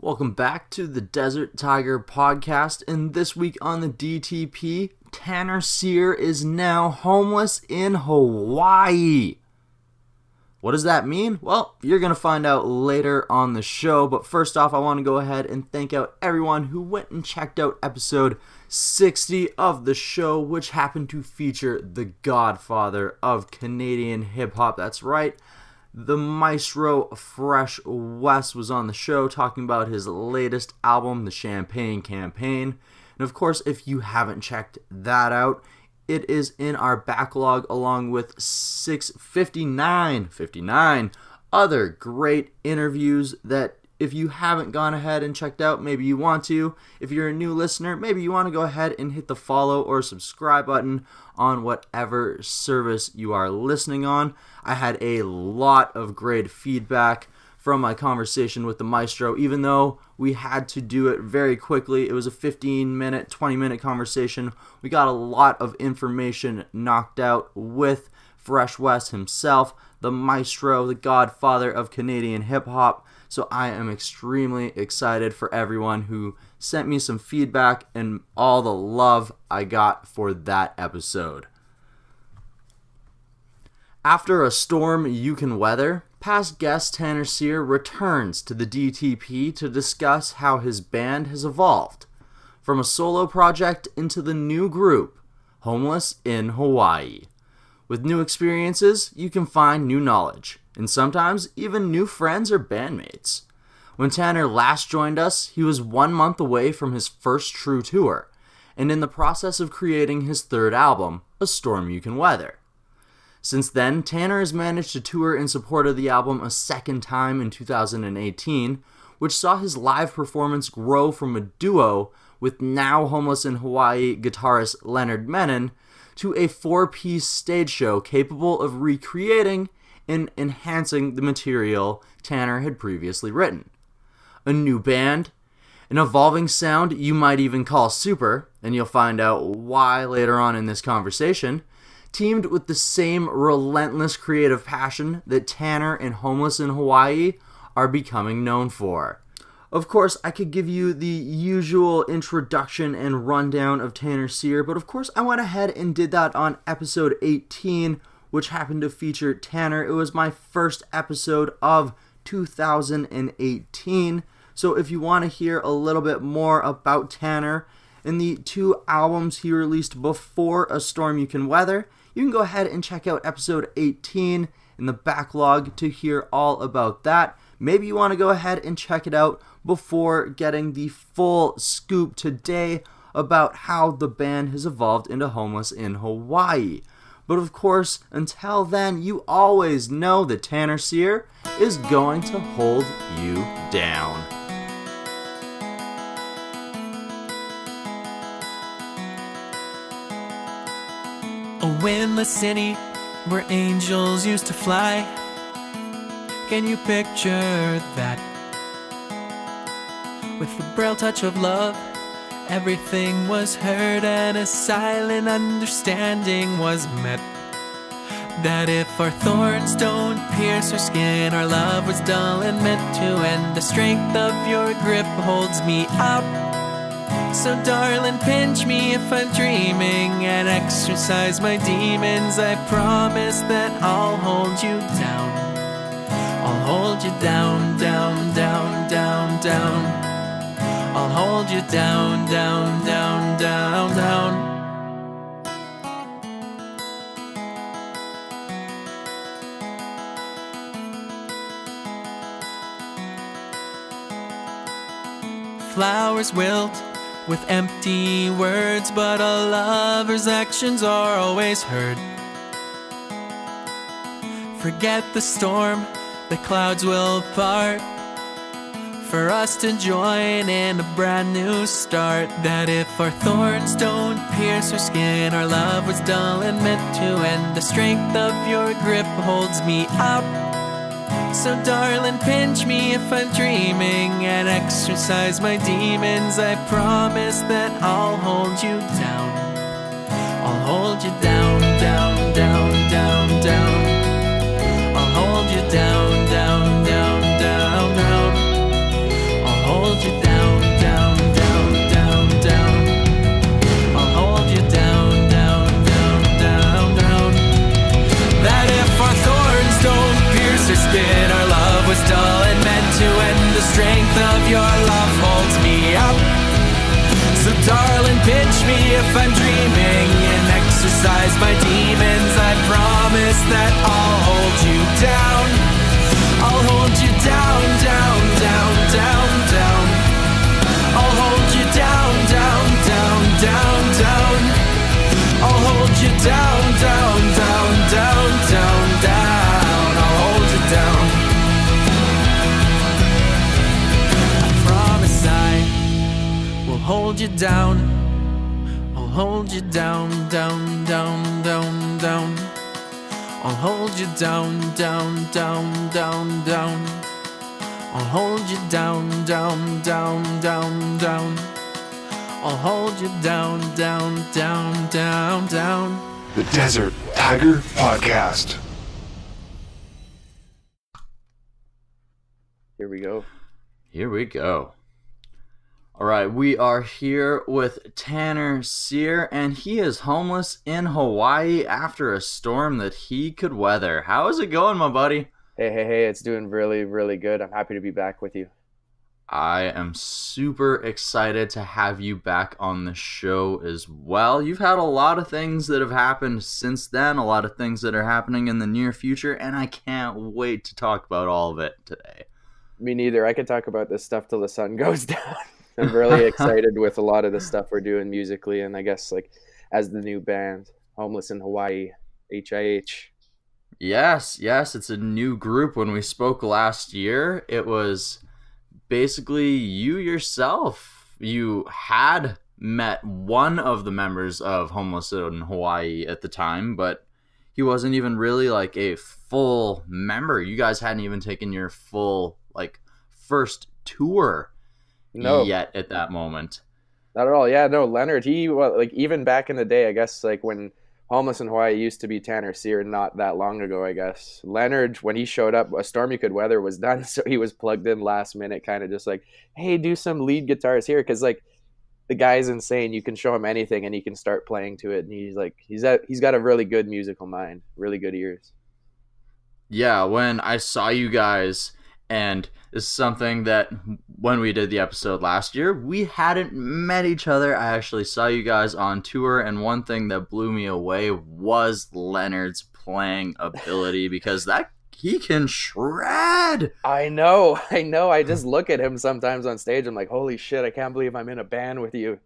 Welcome back to the Desert Tiger podcast, and this week on the DTP, Tanner Cyr is now homeless in Hawaii. What does that mean? Well, you're going to find out later on the show, but first off, I want to go ahead and thank out everyone who went and checked out episode 60 of the show, which happened to feature the godfather of Canadian hip-hop. That's right. The maestro Fresh Wes was on the show talking about his latest album, The Champagne Campaign. And of course, if you haven't checked that out, it is in our backlog along with 59 other great interviews that if you haven't gone ahead and checked out, maybe you want to. If you're a new listener, maybe you want to go ahead and hit the follow or subscribe button on whatever service you are listening on. I had a lot of great feedback from my conversation with the maestro, even though we had to do it very quickly. It was a 15-minute, 20-minute conversation. We got a lot of information knocked out with Fresh Wes himself, the maestro, the godfather of Canadian hip-hop. So I am extremely excited for everyone who sent me some feedback and all the love I got for that episode. After a storm you can weather, past guest Tanner Cyr returns to the DTP to discuss how his band has evolved from a solo project into the new group, Homeless in Hawaii. With new experiences, you can find new knowledge, and sometimes even new friends or bandmates. When Tanner last joined us, he was 1 month away from his first true tour, and in the process of creating his third album, A Storm You Can Weather. Since then, Tanner has managed to tour in support of the album a second time in 2018, which saw his live performance grow from a duo with now Homeless in Hawaii guitarist Leonard Menon to a 4-piece stage show capable of recreating and enhancing the material Tanner had previously written. A new band, an evolving sound you might even call super, and you'll find out why later on in this conversation, teamed with the same relentless creative passion that Tanner and Homeless in Hawaii are becoming known for. Of course, I could give you the usual introduction and rundown of Tanner Cyr, but of course I went ahead and did that on episode 18, which happened to feature Tanner. It was my first episode of 2018, so if you want to hear a little bit more about Tanner and the 2 albums he released before A Storm You Can Weather, you can go ahead and check out episode 18 in the backlog to hear all about that. Maybe you want to go ahead and check it out before getting the full scoop today about how the band has evolved into Homeless in Hawaii. But of course, until then, you always know that Tanner Cyr is going to hold you down. A windless city where angels used to fly. Can you picture that? With the braille touch of love, everything was heard and a silent understanding was met. That if our thorns don't pierce our skin, our love was dull and meant to end. The strength of your grip holds me up. So darling, pinch me if I'm dreaming and exercise my demons. I promise that I'll hold you down. I'll hold you down, down, down, down, down. I'll hold you down, down, down, down, down. Flowers wilt with empty words, but a lover's actions are always heard. Forget the storm, the clouds will part for us to join in a brand new start. That if our thorns don't pierce our skin, our love was dull and meant to end. The strength of your grip holds me up. So darling, pinch me if I'm dreaming and exercise my demons. I promise that I'll hold you down. I'll hold you down, down, down, down, down. I'll hold you down, down, down, down, down. I'll hold you or spin. Our love was dull and meant to end. The strength of your love holds me up. So darling, pinch me if I'm dreaming and exercise my demons. I promise that I'll hold you down. I'll hold you down, down, down, down, down. I'll hold you down, down, down, down, down. I'll hold you down, down, down, down, down, down. I'll hold you down. I promise I will hold you down. I'll hold you down, down, down, down, down. I'll hold you down, down, down, down, down. I'll hold you down, down, down, down, down. I'll hold you down, down, down, down, down. The Desert Tiger Podcast. Here we go. Here we go. All right, we are here with Tanner Cyr, and he is homeless in Hawaii after a storm that he could weather. How is it going, my buddy? Hey, it's doing really, really good. I'm happy to be back with you. I am super excited to have you back on the show as well. You've had a lot of things that have happened since then, a lot of things that are happening in the near future, and I can't wait to talk about all of it today. Me neither. I could talk about this stuff till the sun goes down. I'm really excited with a lot of the stuff we're doing musically, and I guess like as the new band, Homeless in Hawaii, HIH. Yes, it's a new group. When we spoke last year, it was basically you yourself. You had met one of the members of Homeless in Hawaii at the time, but he wasn't even really like a full member. You guys hadn't even taken your full like first tour yet at that moment. Not at all. Yeah, no, Leonard, like even back in the day, I guess like when Homeless in Hawaii used to be Tanner Cyr not that long ago, I guess. Leonard, when he showed up, A Storm You Could Weather was done, so he was plugged in last minute, kind of just like, hey, do some lead guitars here, because like the guy's insane. You can show him anything and he can start playing to it, and he's got a really good musical mind, really good ears. Yeah, when I saw you guys, and this is something that when we did the episode last year, we hadn't met each other. I actually saw you guys on tour, and one thing that blew me away was Leonard's playing ability, because he can shred. I know. I just look at him sometimes on stage. I'm like, holy shit, I can't believe I'm in a band with you.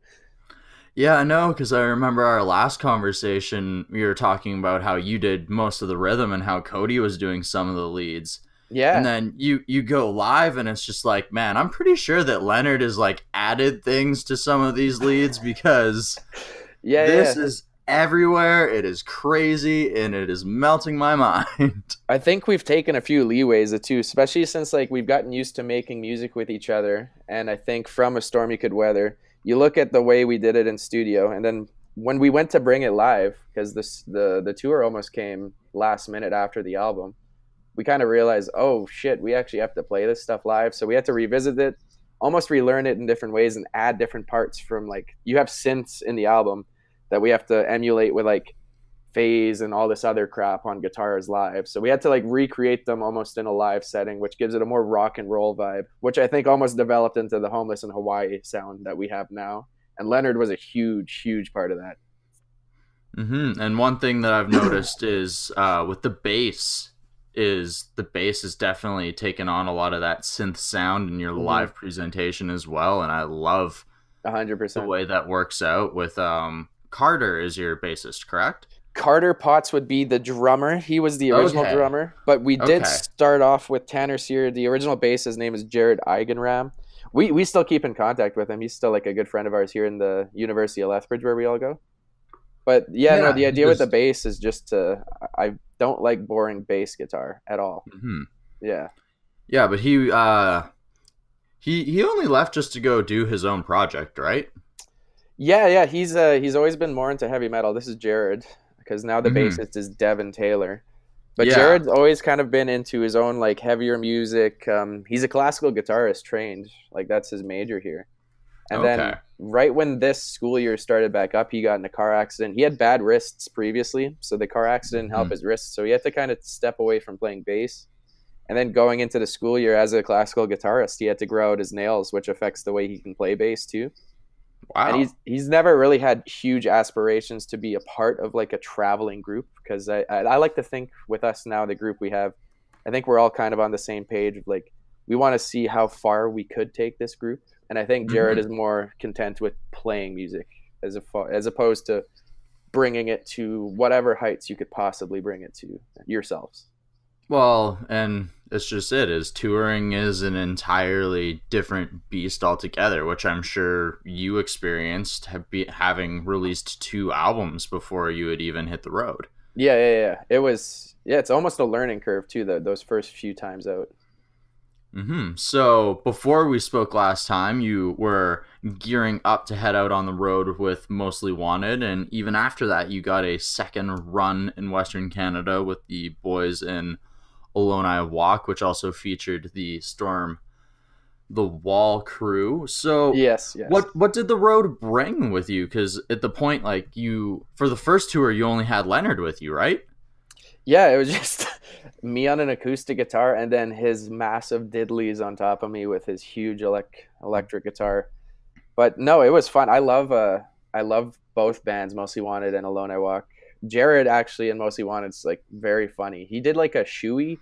Yeah, I know, because I remember our last conversation, we were talking about how you did most of the rhythm and how Cody was doing some of the leads. Yeah. And then you go live and it's just like, man, I'm pretty sure that Leonard has like added things to some of these leads, because this is everywhere. It is crazy and it is melting my mind. I think we've taken a few leeways too, especially since like we've gotten used to making music with each other. And I think from A Storm You Could Weather, you look at the way we did it in studio, and then when we went to bring it live, because the tour almost came last minute after the album, we kind of realized, oh shit, we actually have to play this stuff live. So we had to revisit it, almost relearn it in different ways and add different parts from like, you have synths in the album that we have to emulate with like phase and all this other crap on guitars live. So we had to like recreate them almost in a live setting, which gives it a more rock and roll vibe, which I think almost developed into the Homeless in Hawaii sound that we have now. And Leonard was a huge, huge part of that. Mm-hmm. And one thing that I've noticed is with the bass is definitely taken on a lot of that synth sound in your live presentation as well, and I love 100% the way that works out with Carter is your bassist, correct? Carter Potts would be the drummer. He was the original drummer, but we did start off with Tanner Cyr. The original bass, his name is Jared Eigenram. We still keep in contact with him. He's still like a good friend of ours here in the University of Lethbridge where we all go. But no, the idea with the bass is just I don't like boring bass guitar at all. Mm-hmm. Yeah, but he only left just to go do his own project, right? Yeah. He's always been more into heavy metal. This is Jared, because now the bassist is Devin Taylor. But Jared's always kind of been into his own like heavier music. He's a classical guitarist trained, like that's his major here. And then right when this school year started back up, he got in a car accident. He had bad wrists previously, so the car accident helped his wrists. So he had to kind of step away from playing bass. And then going into the school year as a classical guitarist, he had to grow out his nails, which affects the way he can play bass too. Wow. And he's never really had huge aspirations to be a part of like a traveling group, because I like to think with us now, the group we have, I think we're all kind of on the same page of like, we want to see how far we could take this group. And I think Jared is more content with playing music as opposed to bringing it to whatever heights you could possibly bring it to yourselves. Well, and it's just it is touring is an entirely different beast altogether, which I'm sure you experienced having released 2 albums before you had even hit the road. Yeah. It was, it's almost a learning curve too, those first few times out. So before we spoke last time, you were gearing up to head out on the road with Mostly Wanted, and even after that, you got a second run in Western Canada with the boys in Alone I Walk, which also featured the Storm the Wall crew. So yes. What did the road bring with you? Because at the point, like for the first tour, you only had Leonard with you, right? Yeah, it was just me on an acoustic guitar and then his massive diddlies on top of me with his huge electric guitar. But no, it was fun. I love both bands, Mostly Wanted and Alone I Walk. Jared actually in Mostly Wanted is like very funny. He did like a shoey,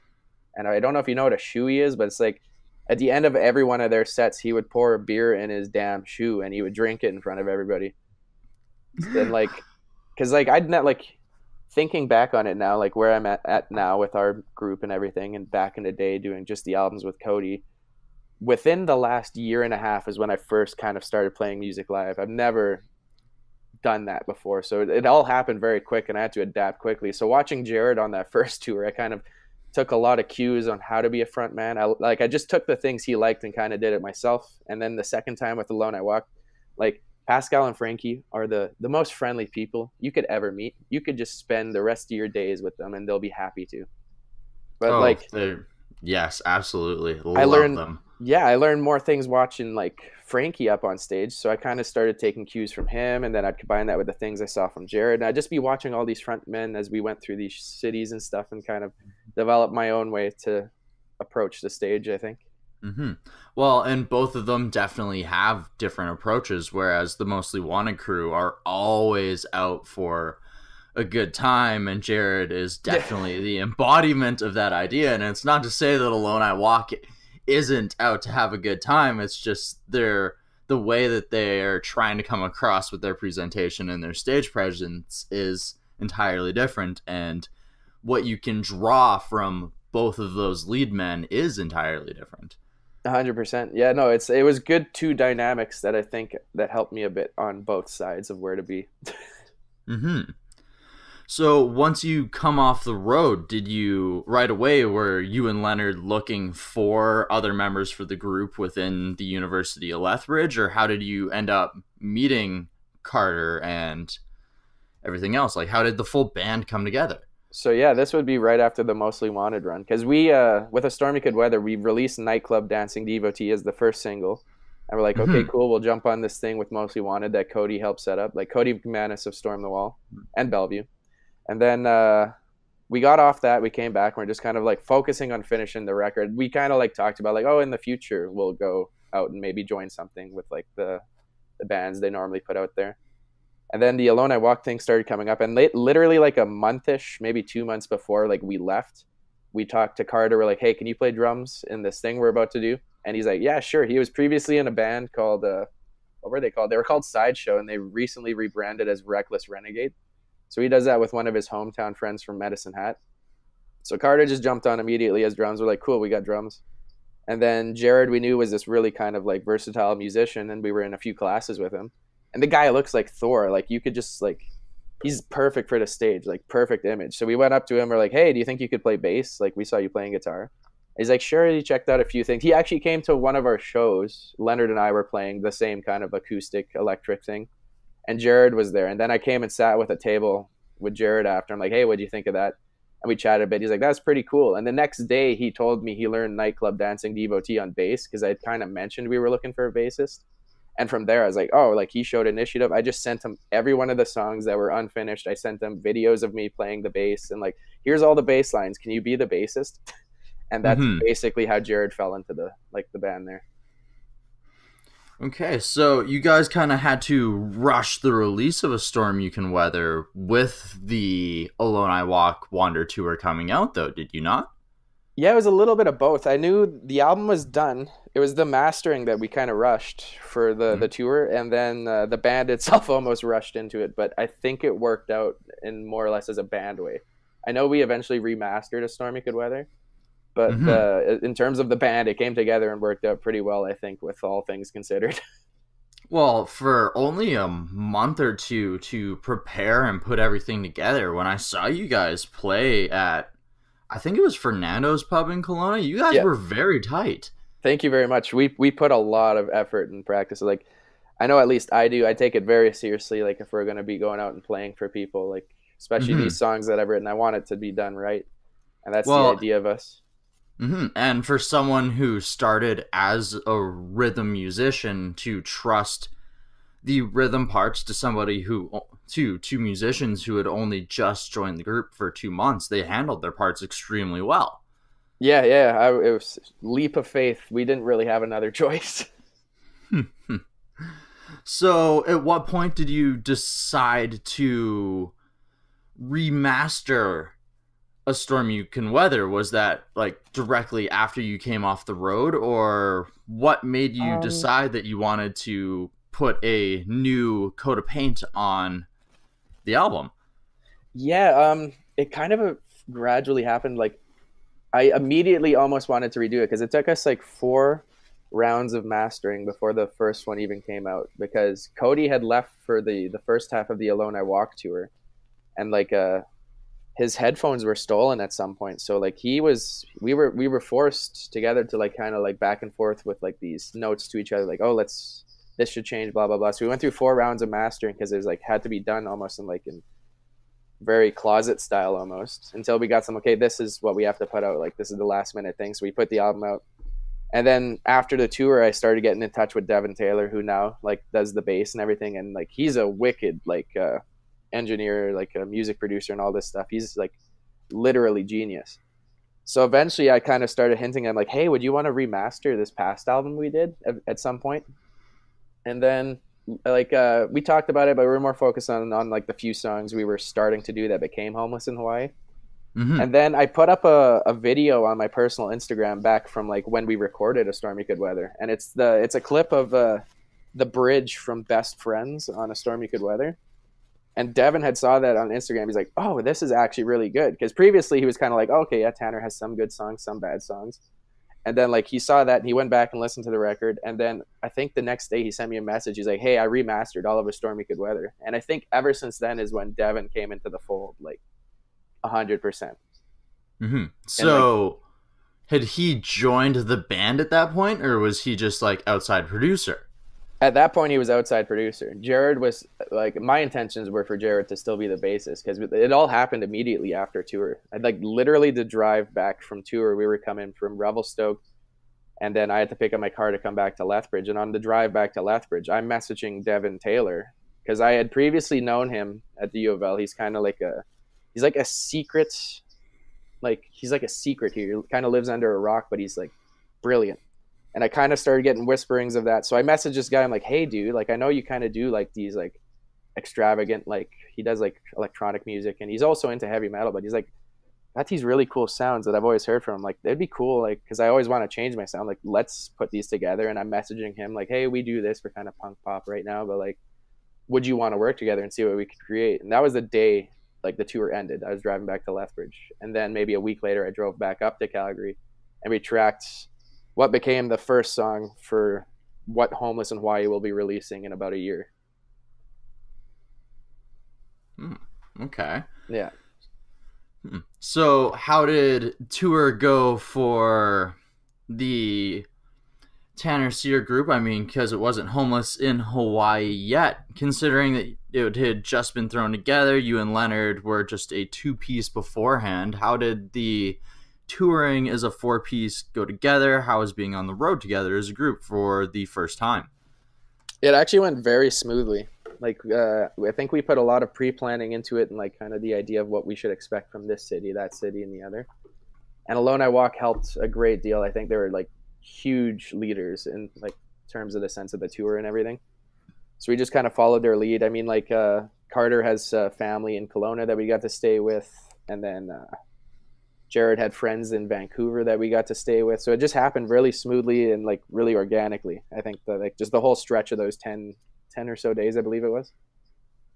and I don't know if you know what a shoey is, but it's like at the end of every one of their sets, he would pour a beer in his damn shoe and he would drink it in front of everybody. Then like, because like I'd not like thinking back on it now, like where I'm at now with our group and everything, and back in the day doing just the albums with Cody, within the last year and a half is when I first kind of started playing music live. I've never done that before, so it all happened very quick and I had to adapt quickly. So watching Jared on that first tour, I kind of took a lot of cues on how to be a front man. I just took the things he liked and kind of did it myself. And then the second time with Alone I Walk, like Pascal and Frankie are the most friendly people you could ever meet. You could just spend the rest of your days with them and they'll be happy to. But yes, absolutely. I Love them. Yeah, I learned more things watching like Frankie up on stage. So I kind of started taking cues from him, and then I'd combine that with the things I saw from Jared. And I'd just be watching all these front men as we went through these cities and stuff, and kind of develop my own way to approach the stage, I think. Well, and both of them definitely have different approaches, whereas the Mostly Wanted crew are always out for a good time, and Jared is definitely the embodiment of that idea. And it's not to say that Alone I Walk isn't out to have a good time. It's just the way that they are trying to come across with their presentation and their stage presence is entirely different, and what you can draw from both of those lead men is entirely different. 100%. Yeah, no, it was good two dynamics that I think that helped me a bit on both sides of where to be. So once you come off the road, did you right away, were you and Leonard looking for other members for the group within the University of Lethbridge, or how did you end up meeting Carter and everything else? Like, how did the full band come together? So yeah, this would be right after the Mostly Wanted run, because we, with A Stormy Could Weather, we released Nightclub Dancing Devotee as the first single. And we're like, okay, cool, we'll jump on this thing with Mostly Wanted that Cody helped set up, like Cody McManus of Storm the Wall and Bellevue. And then we got off that, we came back, and we're just kind of like focusing on finishing the record. We kind of like talked about like, oh, in the future we'll go out and maybe join something with like the bands they normally put out there. And then the Alone I Walk thing started coming up, and literally like a month-ish, maybe 2 months before like we left, we talked to Carter. We're like, hey, can you play drums in this thing we're about to do? And he's like, yeah, sure. He was previously in a band called what were they called? They were called Sideshow, and they recently rebranded as Reckless Renegade. So he does that with one of his hometown friends from Medicine Hat. So Carter just jumped on immediately as drums. We're like, cool, we got drums. And then Jared, we knew, was this really kind of like versatile musician, and we were in a few classes with him. And the guy looks like Thor. Like you could just like, he's perfect for the stage, like perfect image. So we went up to him. We're like, hey, do you think you could play bass? Like we saw you playing guitar. He's like, sure. He checked out a few things. He actually came to one of our shows. Leonard and I were playing the same kind of acoustic electric thing, and Jared was there. And then I came and sat with a table with Jared after. I'm like, hey, what do you think of that? And we chatted a bit. He's like, that's pretty cool. And the next day he told me he learned Nightclub Dancing Devotee on bass, because I kind of mentioned we were looking for a bassist. And from there I was like, oh, like he showed initiative. I just sent him every one of the songs that were unfinished. I sent him videos of me playing the bass and like, here's all the bass lines. Can you be the bassist? And that's basically how Jared fell into the band there. Okay, so you guys kind of had to rush the release of A Storm You Can Weather with the Alone I Walk Wander tour coming out, though, did you not? Yeah, it was a little bit of both. I knew the album was done. It was the mastering that we kind of rushed for the tour, and then the band itself almost rushed into it, but I think it worked out in more or less as a band way. I know we eventually remastered A Storm You Could Weather, but in terms of the band, it came together and worked out pretty well, I think, with all things considered. Well, for only a month or two to prepare and put everything together, when I saw you guys play at, I think it was Fernando's Pub in Kelowna, you guys were very tight. Thank you very much. We put a lot of effort and practice. Like, I know at least I do. I take it very seriously. Like, if we're going to be going out and playing for people, like, especially these songs that I've written, I want it to be done right. And that's the idea of us. And for someone who started as a rhythm musician to trust the rhythm parts to somebody two musicians who had only just joined the group for 2 months, they handled their parts extremely well. Yeah. It was leap of faith. We didn't really have another choice. So at what point did you decide to remaster A Storm You Can Weather? Was that like directly after you came off the road, or what made you decide that you wanted to put a new coat of paint on the album? Yeah, it kind of gradually happened. Like, I immediately almost wanted to redo it because it took us like 4 rounds of mastering before the first one even came out, because Cody had left for the first half of the Alone I Walk tour, and like his headphones were stolen at some point. So like we were forced together to like kind of like back and forth with like these notes to each other, like, oh, this should change, blah blah blah. So we went through 4 rounds of mastering because it was like had to be done almost in very closet style almost, until we got some, okay, this is what we have to put out, like this is the last minute thing. So we put the album out, and then after the tour I started getting in touch with Devin Taylor, who now like does the bass and everything, and like he's a wicked like engineer, like a music producer and all this stuff. He's like literally genius. So eventually I kind of started hinting at like, hey, would you want to remaster this past album we did at some point? And then like we talked about it, but we were more focused on like the few songs we were starting to do that became Homeless in Hawaii. And then I put up a video on my personal Instagram back from like when we recorded A Storm You Could Weather, and it's a clip of the bridge from Best Friends on A Storm You Could Weather. And Devin had saw that on Instagram. He's like, oh, this is actually really good, because previously he was kind of like, oh, okay, yeah, Tanner has some good songs, some bad songs. And then like he saw that and he went back and listened to the record, and then I think the next day he sent me a message. He's like, hey, I remastered all of A Storm You Could Weather. And I think ever since then is when Devin came into the fold, like 100%. So had he joined the band at that point, or was he just like outside producer? At that point he was outside producer. Jared was like, my intentions were for Jared to still be the bassist, because it all happened immediately after tour. I'd like literally the drive back from tour, we were coming from Revelstoke, and then I had to pick up my car to come back to Lethbridge. And on the drive back to Lethbridge, I'm messaging Devin Taylor, because I had previously known him at the U of L. He's kind of like a secret, like he's like a secret here. He kind of lives under a rock, but he's like brilliant. And I kind of started getting whisperings of that. So I messaged this guy. I'm like, hey, dude, like, I know you kind of do like these like extravagant, like he does like electronic music, and he's also into heavy metal, but he's like got these really cool sounds that I've always heard from him. Like, it'd be cool, like, because I always want to change my sound. Like, let's put these together. And I'm messaging him like, hey, we do this for kind of punk pop right now, but like, would you want to work together and see what we could create? And that was the day like the tour ended. I was driving back to Lethbridge, and then maybe a week later I drove back up to Calgary, and we tracked what became the first song for what Homeless in Hawaii will be releasing in about a year. Okay. Yeah. So how did tour go for the Tanner Cyr group? I mean, because it wasn't Homeless in Hawaii yet, considering that it had just been thrown together. You and Leonard were just a 2-piece beforehand. How did the touring as a 4-piece go together? How was being on the road together as a group for the first time? It actually went very smoothly. Like, I think we put a lot of pre-planning into it, and like kind of the idea of what we should expect from this city, that city, and the other. And Alone I Walk helped a great deal. I think they were like huge leaders in like terms of the sense of the tour and everything. So we just kind of followed their lead. I mean, like Carter has family in Kelowna that we got to stay with, and then Jared had friends in Vancouver that we got to stay with. So it just happened really smoothly and like really organically. I think that like just the whole stretch of those 10 or so days, I believe it was.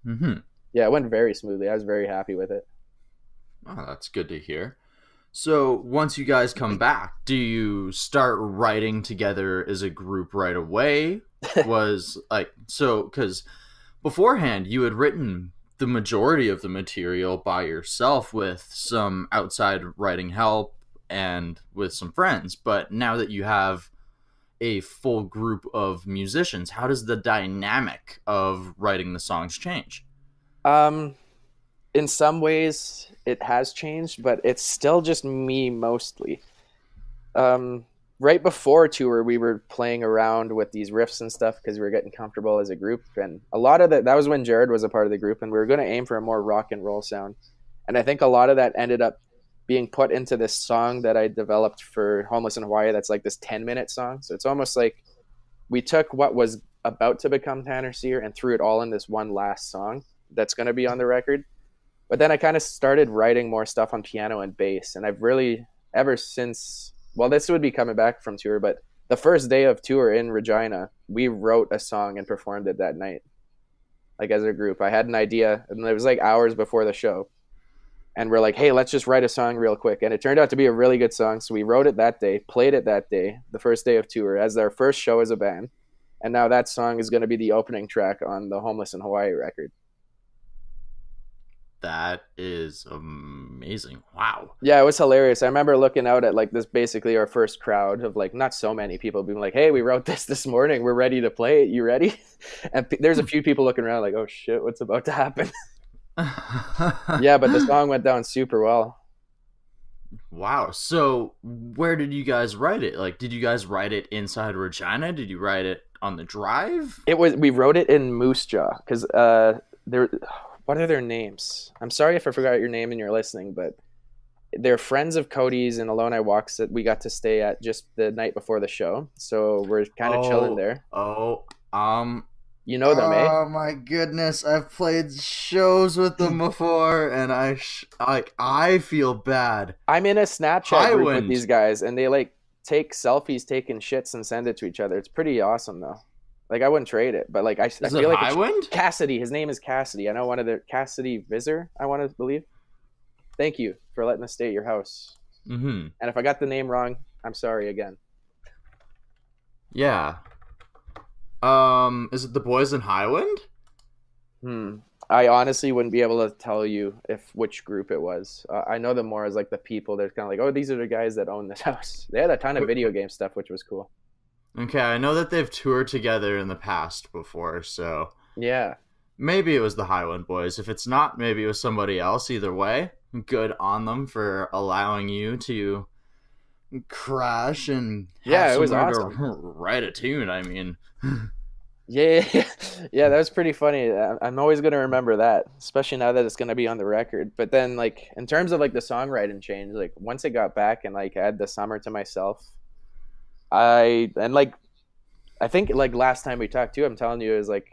Mm-hmm. Yeah, it went very smoothly. I was very happy with it. Oh, that's good to hear. So once you guys come back, do you start writing together as a group right away? Was like, so, because beforehand you had written the majority of the material by yourself with some outside writing help and with some friends, but now that you have a full group of musicians, how does the dynamic of writing the songs change? In some ways it has changed, but it's still just me mostly. Right before tour, we were playing around with these riffs and stuff because we were getting comfortable as a group. And a lot of that was when Jared was a part of the group, and we were going to aim for a more rock and roll sound. And I think a lot of that ended up being put into this song that I developed for Homeless in Hawaii. That's like this 10-minute song. So it's almost like we took what was about to become Tanner Cyr and threw it all in this one last song that's going to be on the record. But then I kind of started writing more stuff on piano and bass. And I've really, ever since, well, this would be coming back from tour, but the first day of tour in Regina, we wrote a song and performed it that night. Like as a group, I had an idea, and it was like hours before the show. And we're like, hey, let's just write a song real quick. And it turned out to be a really good song. So we wrote it that day, played it that day, the first day of tour, as our first show as a band. And now that song is going to be the opening track on the Homeless in Hawaii record. That is amazing. Wow. Yeah, it was hilarious. I remember looking out at like this, basically our first crowd of like not so many people being like, hey, we wrote this morning. We're ready to play it. You ready? And there's a few people looking around like, oh shit, what's about to happen? Yeah, but the song went down super well. Wow. So where did you guys write it? Like, did you guys write it inside Regina? Did you write it on the drive? We wrote it in Moose Jaw because what are their names? I'm sorry if I forgot your name and you're listening, but they're friends of Cody's and Alone I Walks that we got to stay at just the night before the show. So we're kind of chilling there. You know them, eh? Oh my goodness! I've played shows with them before, and I feel bad. I'm in a Snapchat group with these guys, and they like take selfies taking shits and send it to each other. It's pretty awesome, though. Like I wouldn't trade it, but like I feel like Highwind? Cassidy. His name is Cassidy. I know one of the Cassidy Visor. I want to believe. Thank you for letting us stay at your house. Mm-hmm. And if I got the name wrong, I'm sorry again. Yeah. Is it the Boys in Highwind? I honestly wouldn't be able to tell you which group it was. I know them more as like the people. They're kind of like, oh, these are the guys that own this house. They had a ton of video game stuff, which was cool. Okay, I know that they've toured together in the past before, so yeah, maybe it was the Highwind Boys. If it's not, maybe it was somebody else. Either way, good on them for allowing you to crash and it was awesome to write a tune. I mean, yeah, that was pretty funny. I'm always gonna remember that, especially now that it's gonna be on the record. But then, like in terms of like the songwriting change, like once it got back and like I had the summer to myself. I think like last time we talked too, I'm telling you, is like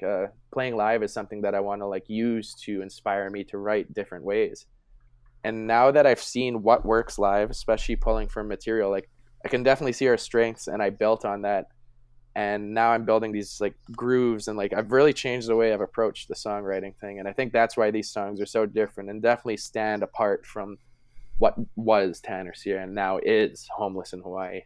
playing live is something that I want to like use to inspire me to write different ways. And now that I've seen what works live, especially pulling from material, like I can definitely see our strengths, and I built on that. And now I'm building these like grooves, and like I've really changed the way I've approached the songwriting thing. And I think that's why these songs are so different and definitely stand apart from what was Tanner Cyr and now is Homeless in Hawaii.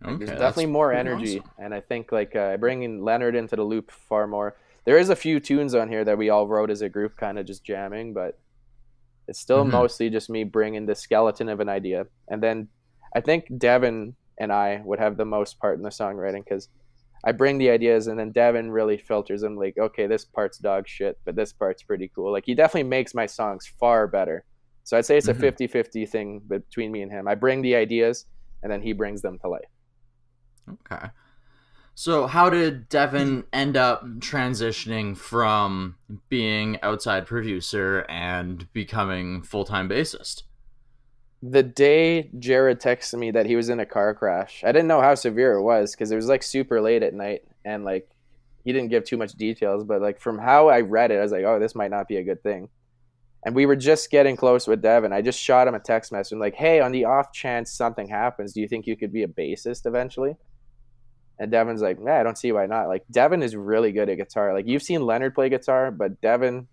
Okay, there's definitely more energy, awesome. And I think like bringing Leonard into the loop far more. There is a few tunes on here that we all wrote as a group, kind of just jamming, but it's still mostly just me bringing the skeleton of an idea. And then I think Devin and I would have the most part in the songwriting because I bring the ideas, and then Devin really filters them. Like, okay, this part's dog shit, but this part's pretty cool. Like he definitely makes my songs far better. So I'd say it's a 50-50 thing between me and him. I bring the ideas, and then he brings them to life. Okay. So how did Devin end up transitioning from being outside producer and becoming full-time bassist? The day Jared texted me that he was in a car crash, I didn't know how severe it was because it was like super late at night, and like he didn't give too much details, but like from how I read it, I was like, oh, this might not be a good thing. And we were just getting close with Devin. I just shot him a text message like, hey, on the off chance something happens, do you think you could be a bassist eventually? And Devin's like, yeah, I don't see why not. Like Devin is really good at guitar. Like you've seen Leonard play guitar, but Devin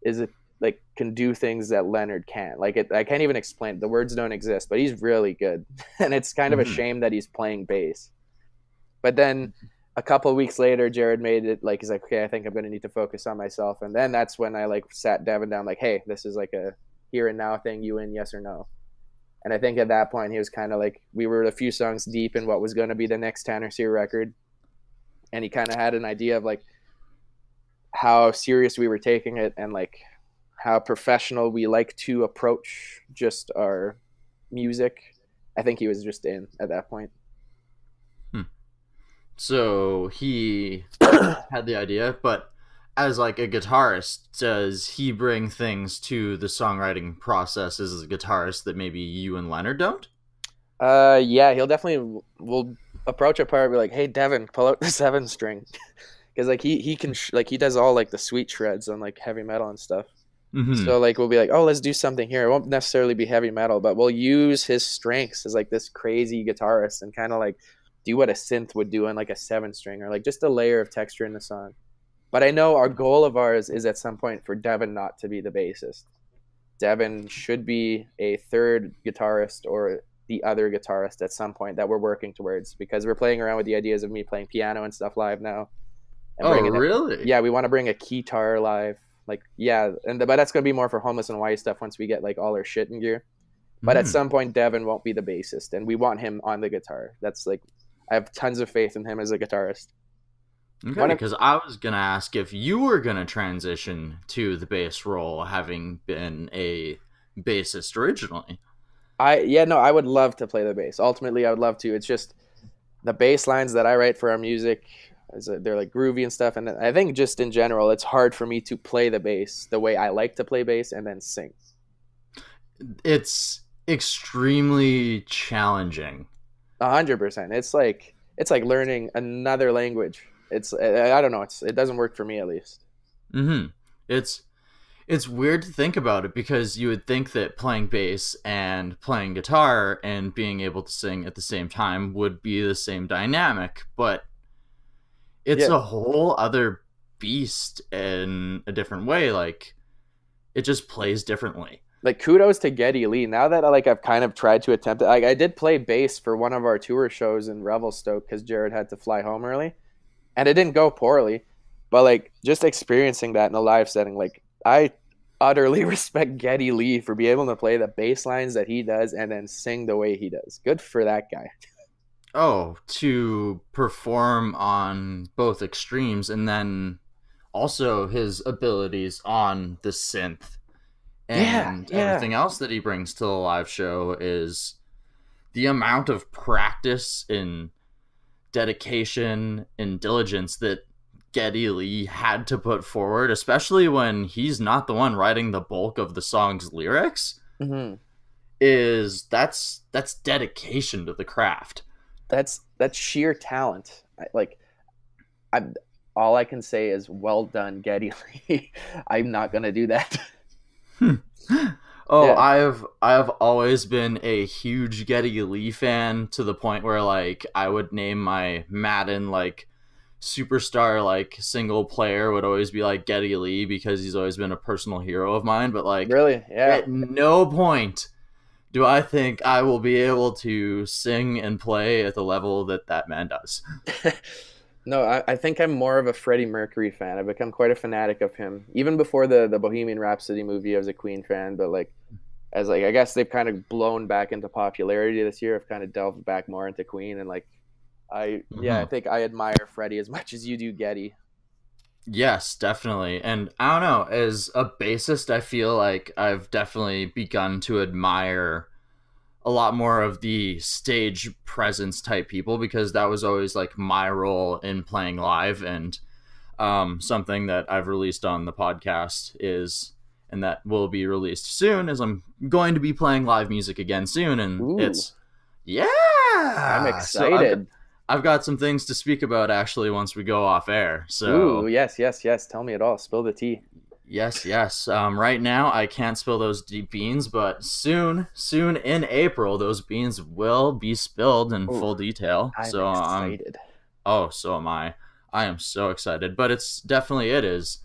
is a, like can do things that Leonard can't. Like I can't even explain it. The words don't exist, but he's really good. And it's kind of a shame that he's playing bass. But then a couple of weeks later, Jared made it like he's like, okay, I think I'm gonna need to focus on myself. And then that's when I like sat Devin down, like, hey, this is like a here and now thing. You in, yes or no? And I think at that point he was kind of like we were a few songs deep in what was going to be the next Tanner Cyr record, and he kind of had an idea of like how serious we were taking it and like how professional we like to approach just our music. I think he was just in at that point. So he had the idea, but as like a guitarist, does he bring things to the songwriting process as a guitarist that maybe you and Leonard don't? Yeah, he'll definitely will approach a part and be like, hey Devin, pull out the 7-string. Because like he can like he does all like the sweet shreds on like heavy metal and stuff. So like we'll be like, oh, let's do something here. It won't necessarily be heavy metal, but we'll use his strengths as like this crazy guitarist and kind of like do what a synth would do on like a 7-string or like just a layer of texture in the song. But I know our goal of ours is at some point for Devin not to be the bassist. Devin should be a third guitarist or the other guitarist at some point that we're working towards, because we're playing around with the ideas of me playing piano and stuff live now. And oh, really? Yeah, we want to bring a guitar live. Like, yeah, but that's going to be more for Homeless and Hawaii stuff once we get like all our shit in gear. But at some point, Devin won't be the bassist, and we want him on the guitar. That's like, I have tons of faith in him as a guitarist. Okay, because I was going to ask if you were going to transition to the bass role, having been a bassist originally. I would love to play the bass. Ultimately, I would love to. It's just the bass lines that I write for our music, they're like groovy and stuff. And I think just in general, it's hard for me to play the bass the way I like to play bass and then sing. It's extremely challenging. 100%. It's like learning another language. I don't know. It doesn't work for me at least. It's weird to think about it, because you would think that playing bass and playing guitar and being able to sing at the same time would be the same dynamic, but it's a whole other beast in a different way. Like, it just plays differently. Like, kudos to Geddy Lee. Now that I've kind of tried to attempt it, like I did play bass for one of our tour shows in Revelstoke because Jared had to fly home early, and it didn't go poorly. But like just experiencing that in a live setting, like I utterly respect Geddy Lee for being able to play the bass lines that he does and then sing the way he does. Good for that guy. Oh, to perform on both extremes, and then also his abilities on the synth. And everything else that he brings to the live show is the amount of practice and dedication and diligence that Geddy Lee had to put forward, especially when he's not the one writing the bulk of the song's lyrics. That's dedication to the craft. That's sheer talent. All I can say is well done, Geddy Lee. I'm not gonna do that. I've always been a huge Geddy Lee fan, to the point where like I would name my Madden like superstar like single player would always be like Geddy Lee, because he's always been a personal hero of mine. But like, really, at no point do I think I will be able to sing and play at the level that man does. No, I think I'm more of a Freddie Mercury fan. I've become quite a fanatic of him. Even before the Bohemian Rhapsody movie, I was a Queen fan. But like, as like I guess they've kind of blown back into popularity this year. I've kind of delved back more into Queen, and like I think I admire Freddie as much as you do Geddy. Yes, definitely. And I don't know, as a bassist, I feel like I've definitely begun to admire a lot more of the stage presence type people, because that was always like my role in playing live. And something that I've released on the podcast is, and that will be released soon, is I'm going to be playing live music again soon. And Ooh. it's, yeah, I'm excited. So I've got some things to speak about actually once we go off air. So ooh, yes. Tell me it all. Spill the tea. Yes. Right now I can't spill those deep beans, but soon in April, those beans will be spilled in full detail. I'm so excited. So am I. I am so excited. But it's definitely, it is.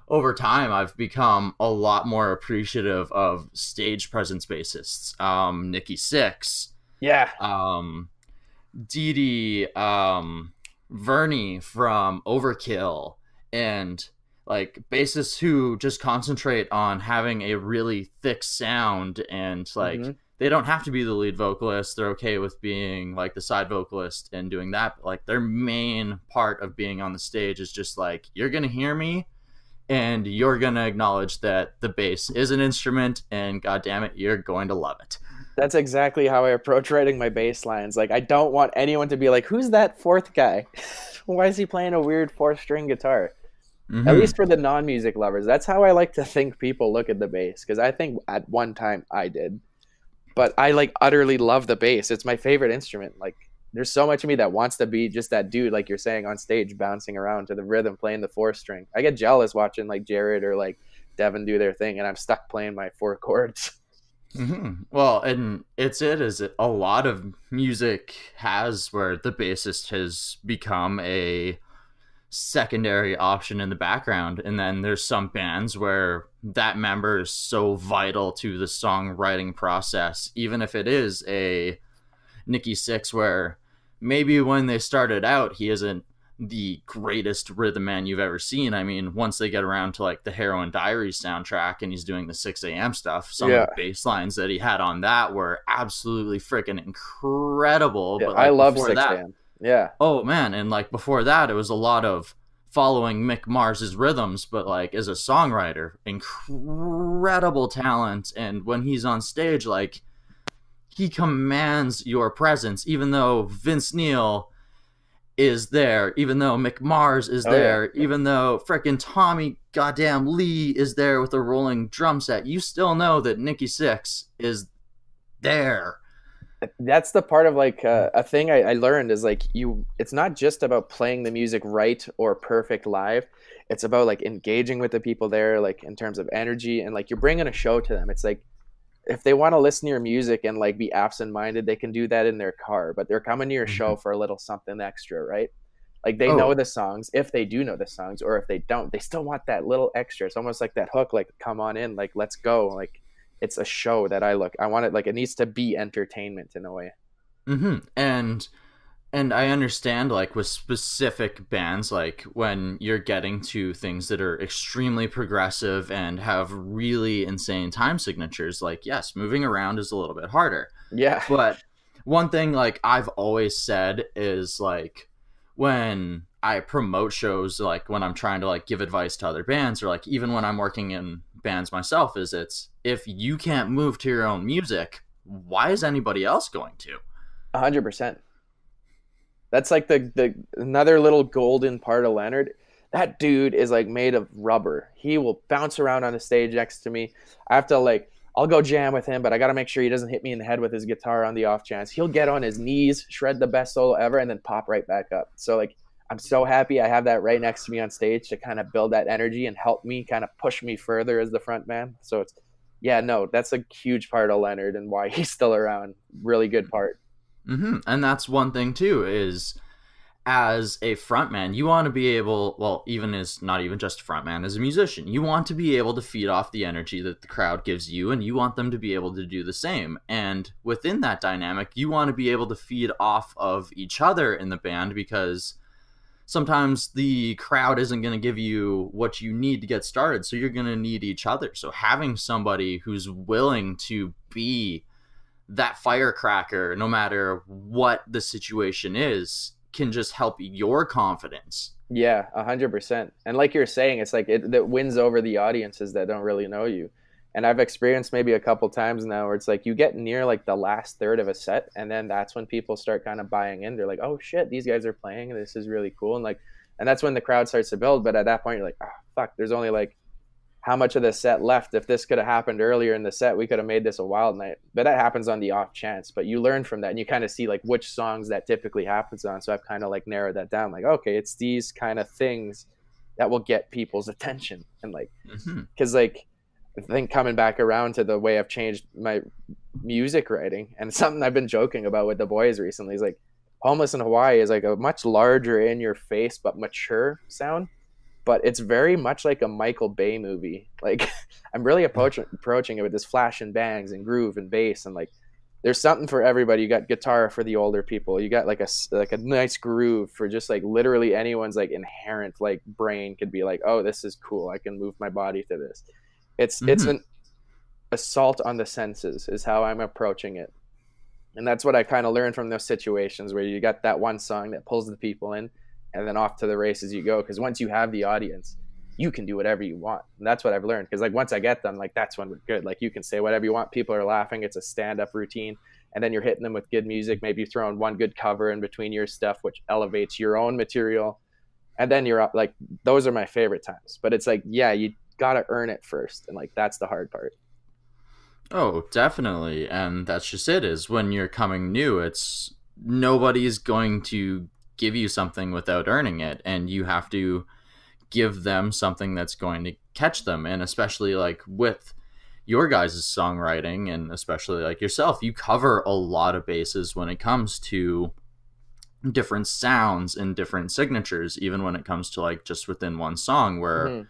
Over time, I've become a lot more appreciative of stage presence bassists. Nikki Sixx. Yeah. Dee Dee, Vernie from Overkill, and like bassists who just concentrate on having a really thick sound, and like they don't have to be the lead vocalist. They're okay with being like the side vocalist and doing that. But, like, their main part of being on the stage is just like, you're gonna hear me and you're gonna acknowledge that the bass is an instrument, and god damn it, you're going to love it. That's exactly how I approach writing my bass lines. Like, I don't want anyone to be like, who's that fourth guy? Why is he playing a weird fourth string guitar? At least for the non-music lovers. That's how I like to think people look at the bass, because I think at one time I did. But I like utterly love the bass. It's my favorite instrument. Like, there's so much of me that wants to be just that dude, like you're saying, on stage, bouncing around to the rhythm, playing the fourth string. I get jealous watching like Jared or like Devin do their thing, and I'm stuck playing my four chords. Well, and it is a lot of music has where the bassist has become a secondary option in the background, and then there's some bands where that member is so vital to the songwriting process, even if it is a Nikki Sixx, where maybe when they started out he isn't the greatest rhythm man you've ever seen. I mean, once they get around to like the Heroin Diaries soundtrack and he's doing the 6 a.m. stuff, some of the bass lines that he had on that were absolutely freaking incredible. Yeah, but like, I love before 6 that, a.m. Yeah. Oh man, and like before that, it was a lot of following Mick Mars's rhythms, but like as a songwriter, incredible talent. And when he's on stage, like, he commands your presence, even though Vince Neil is there, even though Mick Mars is there, even though frickin' Tommy goddamn Lee is there with a rolling drum set. You still know that Nikki Sixx is there. That's the part of like a thing I learned is like, it's not just about playing the music right or perfect live. It's about like engaging with the people there, like in terms of energy, and like you're bringing a show to them. It's like, if they want to listen to your music and like be absent-minded, they can do that in their car, but they're coming to your show for a little something extra, right? Like they know the songs, if they do know the songs, or if they don't, they still want that little extra. It's almost like that hook, like, come on in, like, let's go. Like, it's a show that I want it, like, it needs to be entertainment in a way. And I understand, like, with specific bands, like when you're getting to things that are extremely progressive and have really insane time signatures, like, yes, moving around is a little bit harder. Yeah. But one thing, like, I've always said is, like, when I promote shows, like when I'm trying to like give advice to other bands, or like even when I'm working in bands myself, is it's, if you can't move to your own music, why is anybody else going to? 100%. That's like the another little golden part of Leonard. That dude is like made of rubber. He will bounce around on the stage next to me. I have to like, I'll go jam with him, but I got to make sure he doesn't hit me in the head with his guitar on the off chance. He'll get on his knees, shred the best solo ever, and then pop right back up. So like, I'm so happy I have that right next to me on stage to kind of build that energy and help me kind of push me further as the front man. So it's, yeah, no, that's a huge part of Leonard and why he's still around. Really good part. And that's one thing too, is as a frontman, you want to be able, well, even as not even just a frontman, as a musician, you want to be able to feed off the energy that the crowd gives you, and you want them to be able to do the same. And within that dynamic, you want to be able to feed off of each other in the band, because sometimes the crowd isn't going to give you what you need to get started, so you're going to need each other. So having somebody who's willing to be that firecracker, no matter what the situation is, can just help your confidence. Yeah, 100%. And like you're saying, it's like it wins over the audiences that don't really know you. And I've experienced maybe a couple times now where it's like you get near like the last third of a set, and then that's when people start kind of buying in. They're like, oh shit, these guys are playing, this is really cool. And that's when the crowd starts to build. But at that point you're like, oh fuck, there's only like how much of the set left. If this could have happened earlier in the set, we could have made this a wild night. But that happens on the off chance. But you learn from that, and you kind of see like which songs that typically happens on. So I've kind of like narrowed that down. Like, okay, it's these kind of things that will get people's attention. And like, because like I think coming back around to the way I've changed my music writing, and something I've been joking about with the boys recently is like, Homeless in Hawaii is like a much larger, in your face but mature sound. But it's very much like a Michael Bay movie. Like I'm really approaching it with this flash and bangs and groove and bass, and like there's something for everybody. You got guitar for the older people. You got like a nice groove for just like literally anyone's like inherent like brain could be like, oh, this is cool. I can move my body to this. It's an assault on the senses is how I'm approaching it. And that's what I kind of learned from those situations where you got that one song that pulls the people in, and then off to the races you go. Because once you have the audience, you can do whatever you want. And that's what I've learned. Because like once I get them, like that's when we're good. Like you can say whatever you want. People are laughing. It's a stand-up routine. And then you're hitting them with good music. Maybe you're throwing one good cover in between your stuff, which elevates your own material. And then you're up. Like those are my favorite times. But it's like, yeah, you got to earn it first. And like that's the hard part. Oh, definitely. And that's just it, is when you're coming new, it's nobody's going to give you something without earning it, and you have to give them something that's going to catch them. And especially like with your guys' songwriting, and especially like yourself, you cover a lot of bases when it comes to different sounds and different signatures, even when it comes to like just within one song, where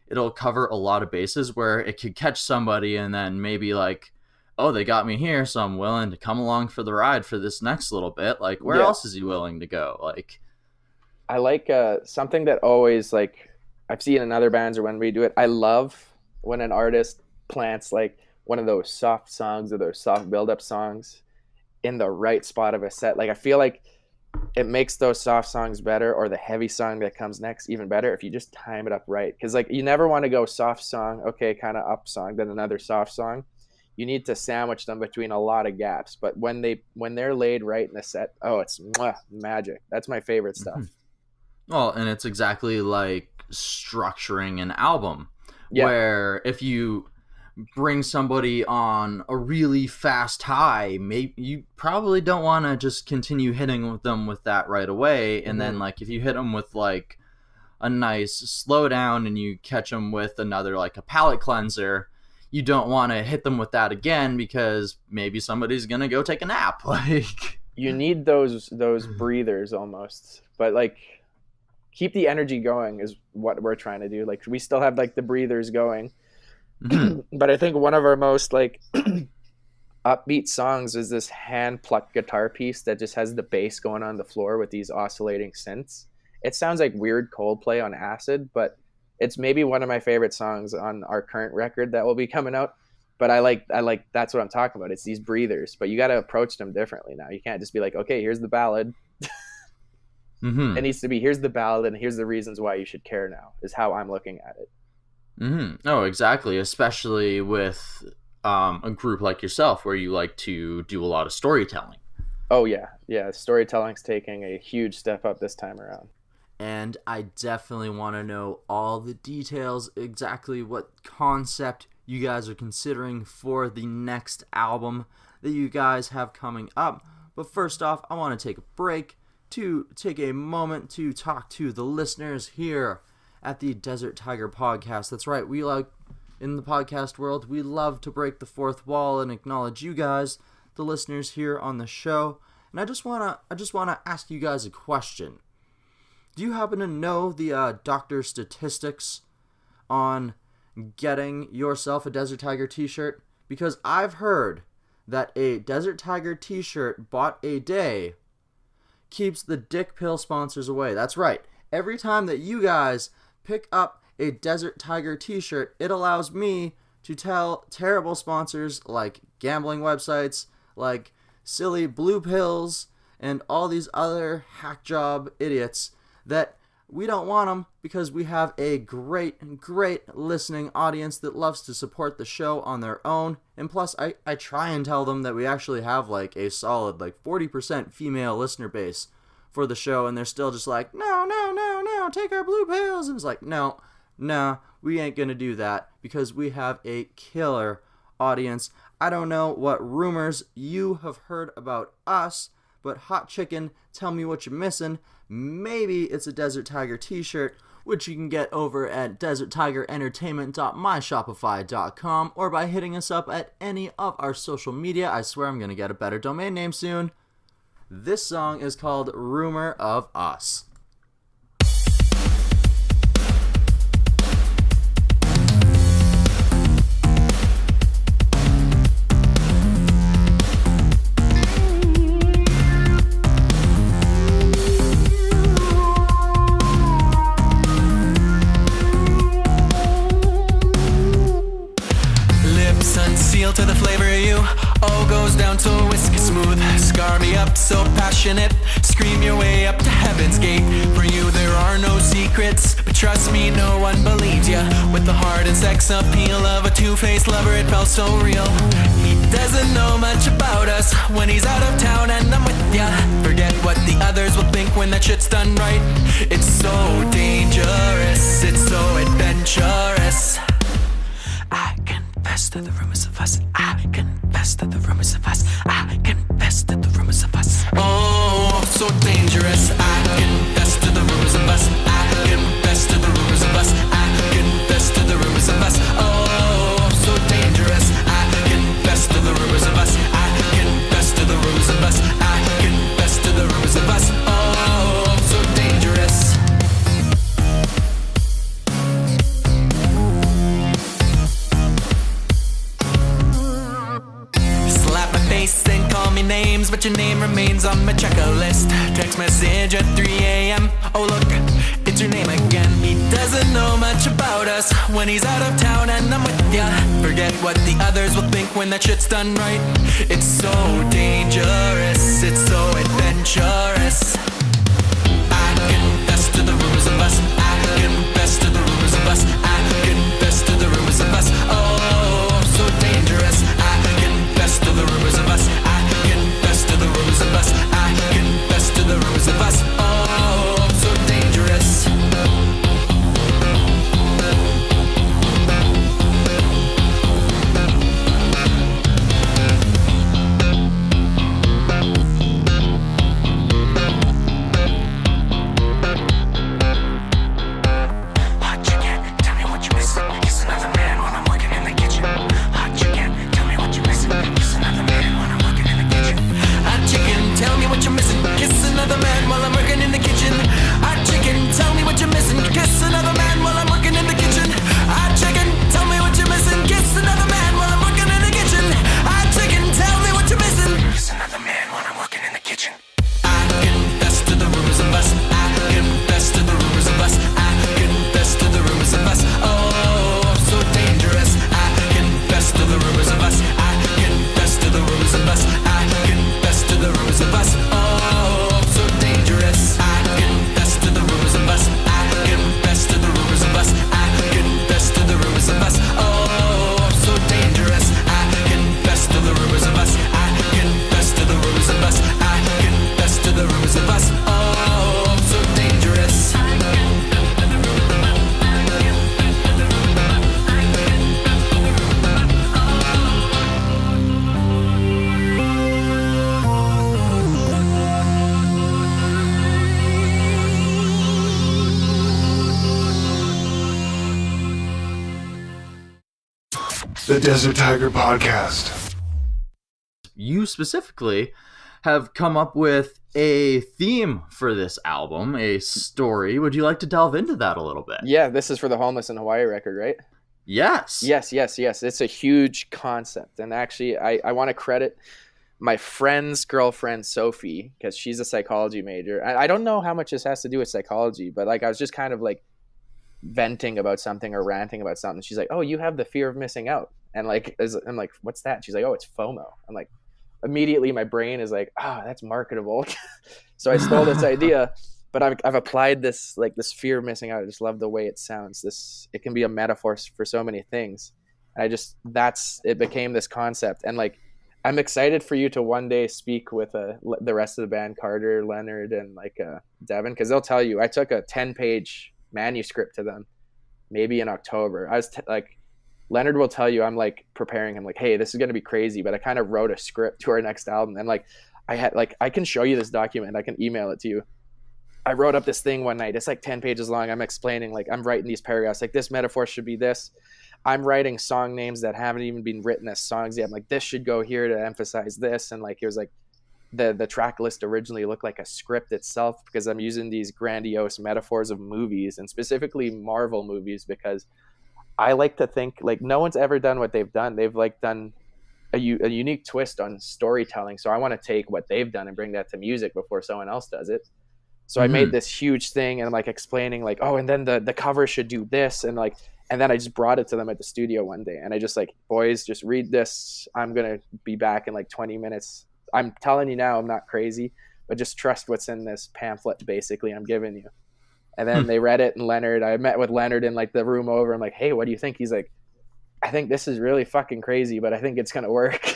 it'll cover a lot of bases where it could catch somebody, and then maybe like, oh, they got me here, so I'm willing to come along for the ride for this next little bit. Like, where else is he willing to go? Like, I like something that always like I've seen in other bands or when we do it. I love when an artist plants like one of those soft songs or those soft build-up songs in the right spot of a set. Like I feel like it makes those soft songs better, or the heavy song that comes next even better, if you just time it up right. Because like you never want to go soft song, okay, kind of up song, then another soft song. You need to sandwich them between a lot of gaps. But when they're laid right in the set, oh, it's magic. That's my favorite stuff. Well, and it's exactly like structuring an album, where if you bring somebody on a really fast high, maybe you probably don't want to just continue hitting with them with that right away. And then like if you hit them with like a nice slow down and you catch them with another like a palate cleanser, you don't want to hit them with that again, because maybe somebody's gonna go take a nap. Like you need those breathers almost, but like keep the energy going is what we're trying to do. Like we still have like the breathers going. But I think one of our most like upbeat songs is this hand plucked guitar piece that just has the bass going on the floor with these oscillating synths. It sounds like weird Coldplay on acid, but it's maybe one of my favorite songs on our current record that will be coming out. But I like that's what I'm talking about. It's these breathers, but you got to approach them differently now. You can't just be like, okay, here's the ballad. It needs to be, here's the ballad and here's the reasons why you should care now, is how I'm looking at it. Oh, exactly. Especially with a group like yourself, where you like to do a lot of storytelling. Oh yeah. Storytelling's taking a huge step up this time around. And I definitely want to know all the details, exactly what concept you guys are considering for the next album that you guys have coming up. But first off, I want to take a break to take a moment to talk to the listeners here at the Desert Tiger Podcast. That's right, we like, in the podcast world, we love to break the fourth wall and acknowledge you guys, the listeners here on the show. And I just wanna ask you guys a question. Do you happen to know the doctor statistics on getting yourself a Desert Tiger t-shirt? Because I've heard that a Desert Tiger t-shirt bought a day keeps the dick pill sponsors away. That's right. Every time that you guys pick up a Desert Tiger t-shirt, it allows me to tell terrible sponsors like gambling websites, like silly blue pills, and all these other hack job idiots that we don't want them because we have a great listening audience that loves to support the show on their own. And plus, I try and tell them that we actually have like a solid like 40% female listener base for the show, and they're still just like, no, take our blue pills. And it's like, no, we ain't gonna do that because we have a killer audience. I don't know what rumors you have heard about us, but Hot Chicken, tell me what you're missing. Maybe it's a Desert Tiger t-shirt, which you can get over at deserttigerentertainment.myshopify.com or by hitting us up at any of our social media. I swear I'm going to get a better domain name soon. This song is called Rumor of Us. To the flavor of you, all goes down to whiskey smooth. Scar me up so passionate, scream your way up to heaven's gate. For you there are no secrets, but trust me, no one believes ya. With the heart and sex appeal of a two-faced lover, it felt so real. He doesn't know much about us when he's out of town and I'm with ya. Forget what the others will think when that shit's done right. It's so dangerous, it's so adventurous. I confess to the rumors of us. I confess to the rumors of us. I confess to the rumors of us. Oh, so dangerous. I confess to the rumors of us. I confess to the rumors of us. I confess to the rumors of us. Oh, so dangerous. I confess to the rumors of us. I confess to the rumors of us. I confess to the rumors of us. Oh, so dangerous. Then call me names, but your name remains on my checklist. Text message at 3 a.m. Oh look, it's your name again. He doesn't know much about us when he's out of town and I'm with ya. Forget what the others will think when that shit's done right. It's so dangerous, it's so adventurous. I confess to the rumors of us. I confess to the rumors of us. I confess to the rumors of us. Oh, so dangerous. I confess to the rumors of us. I confess to the rumors of us. I confess to the rumors of us. Oh, so dangerous. The Desert Tiger Podcast. You specifically have come up with a theme for this album, a story. Would you like to delve into that a little bit? Yeah, this is for the Homeless in Hawaii record, right? Yes. Yes. It's a huge concept. And actually, I want to credit my friend's girlfriend, Sophie, because she's a psychology major. I don't know how much this has to do with psychology, but like I was just kind of like venting about something or ranting about something. She's like, oh, you have the fear of missing out. And like, I'm like, what's that? She's like, oh, it's FOMO. I'm like, immediately my brain is like, that's marketable. So I stole this idea but I've applied this fear of missing out. I just love the way it sounds. It can be a metaphor for so many things. It became this concept. And like, I'm excited for you to one day speak with the rest of the band, Carter, Leonard, and Devin, because they'll tell you I took a 10-page manuscript to them maybe in October. Leonard will tell you I'm like preparing him like, hey, this is going to be crazy, but I kind of wrote a script to our next album. And like, I can show you this document. I can email it to you. I wrote up this thing one night. It's like 10 pages long. I'm explaining, like, I'm writing these paragraphs, like this metaphor should be this. I'm writing song names that haven't even been written as songs yet. I'm like, this should go here to emphasize this. And like, here's like the track list originally looked like a script itself, because I'm using these grandiose metaphors of movies, and specifically Marvel movies, because I like to think like no one's ever done what they've done. They've like done a unique twist on storytelling. So I want to take what they've done and bring that to music before someone else does it. So I made this huge thing, and I'm like explaining like, oh, and then the cover should do this. And then I just brought it to them at the studio one day. And I just like, boys, just read this. I'm going to be back in like 20 minutes. I'm telling you now, I'm not crazy, but just trust what's in this pamphlet, basically, I'm giving you. And then they read it, and I met with Leonard in like the room over. I'm like, hey, what do you think? He's like, I think this is really fucking crazy, but I think it's going to work.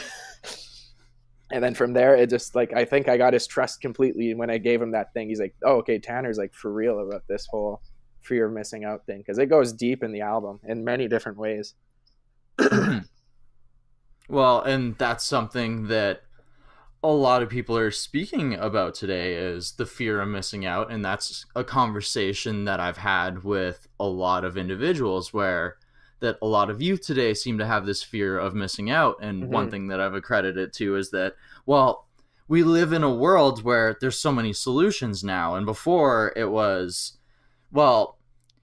And then from there, it just like, I think I got his trust completely. And when I gave him that thing, he's like, oh, okay, Tanner's like for real about this whole fear of missing out thing. Cause it goes deep in the album in many different ways. Well, and that's something that a lot of people are speaking about today, is the fear of missing out. And that's a conversation that I've had with a lot of individuals, where that a lot of youth today seem to have this fear of missing out. And one thing that I've accredited to is that, well, we live in a world where there's so many solutions now. And before it was, well,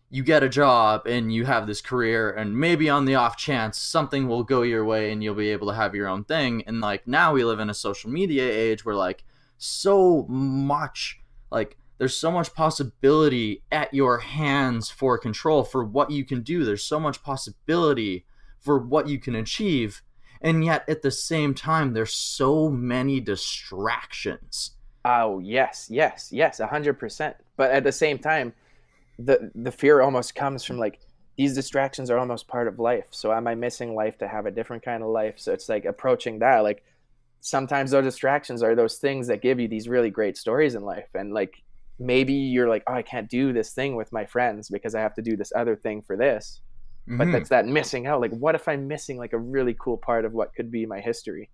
you get a job and you have this career, and maybe on the off chance something will go your way and you'll be able to have your own thing. And like, now we live in a social media age where like so much, like there's so much possibility at your hands for control for what you can do. There's so much possibility for what you can achieve. And yet at the same time, there's so many distractions. Oh, yes, 100%. But at the same time, the fear almost comes from like, these distractions are almost part of life. So am I missing life to have a different kind of life? So it's like approaching that, like sometimes those distractions are those things that give you these really great stories in life. And like, maybe you're like, oh, I can't do this thing with my friends because I have to do this other thing for this. But that's that missing out. Like, what if I'm missing like a really cool part of what could be my history?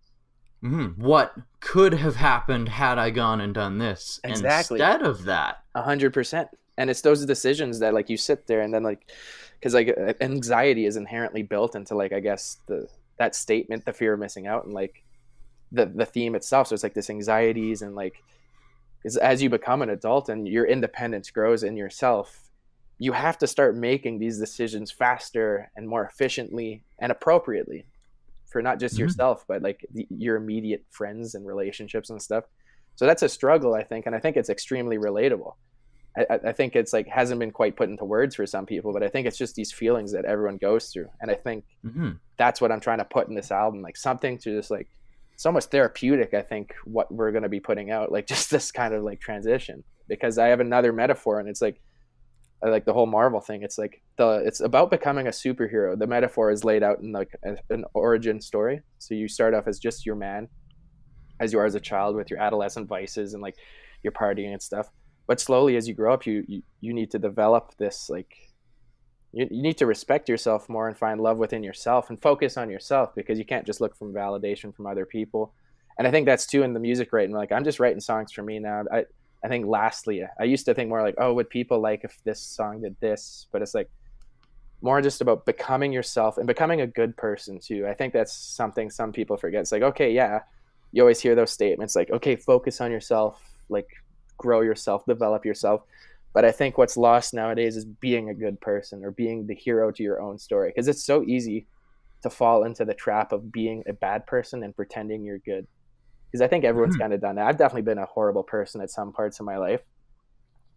What could have happened had I gone and done this instead of that? 100%. And it's those decisions that like you sit there and then like, because like anxiety is inherently built into like, I guess that statement, the fear of missing out, and like the theme itself. So it's like this anxieties, and like, because as you become an adult and your independence grows in yourself, you have to start making these decisions faster and more efficiently and appropriately for not just yourself, but like your immediate friends and relationships and stuff. So that's a struggle, I think. And I think it's extremely relatable. I think it's like hasn't been quite put into words for some people, but I think it's just these feelings that everyone goes through. And I think that's what I'm trying to put in this album, like something to just like, it's almost therapeutic, I think, what we're going to be putting out, like just this kind of like transition, because I have another metaphor, and it's like, I like the whole Marvel thing. It's like it's about becoming a superhero. The metaphor is laid out in like an origin story. So you start off as just your man, as you are as a child, with your adolescent vices and like your partying and stuff. But slowly as you grow up, you need to develop this, like, you need to respect yourself more and find love within yourself and focus on yourself, because you can't just look for validation from other people. And I think that's too in the music writing. Like, I'm just writing songs for me now. I think lastly, I used to think more like, oh, would people like if this song did this? But it's like more just about becoming yourself and becoming a good person too. I think that's something some people forget. It's like, okay, yeah, you always hear those statements like, okay, focus on yourself, like grow yourself, develop yourself. But I think what's lost nowadays is being a good person or being the hero to your own story. Because it's so easy to fall into the trap of being a bad person and pretending you're good. Because I think everyone's kind of done that. I've definitely been a horrible person at some parts of my life.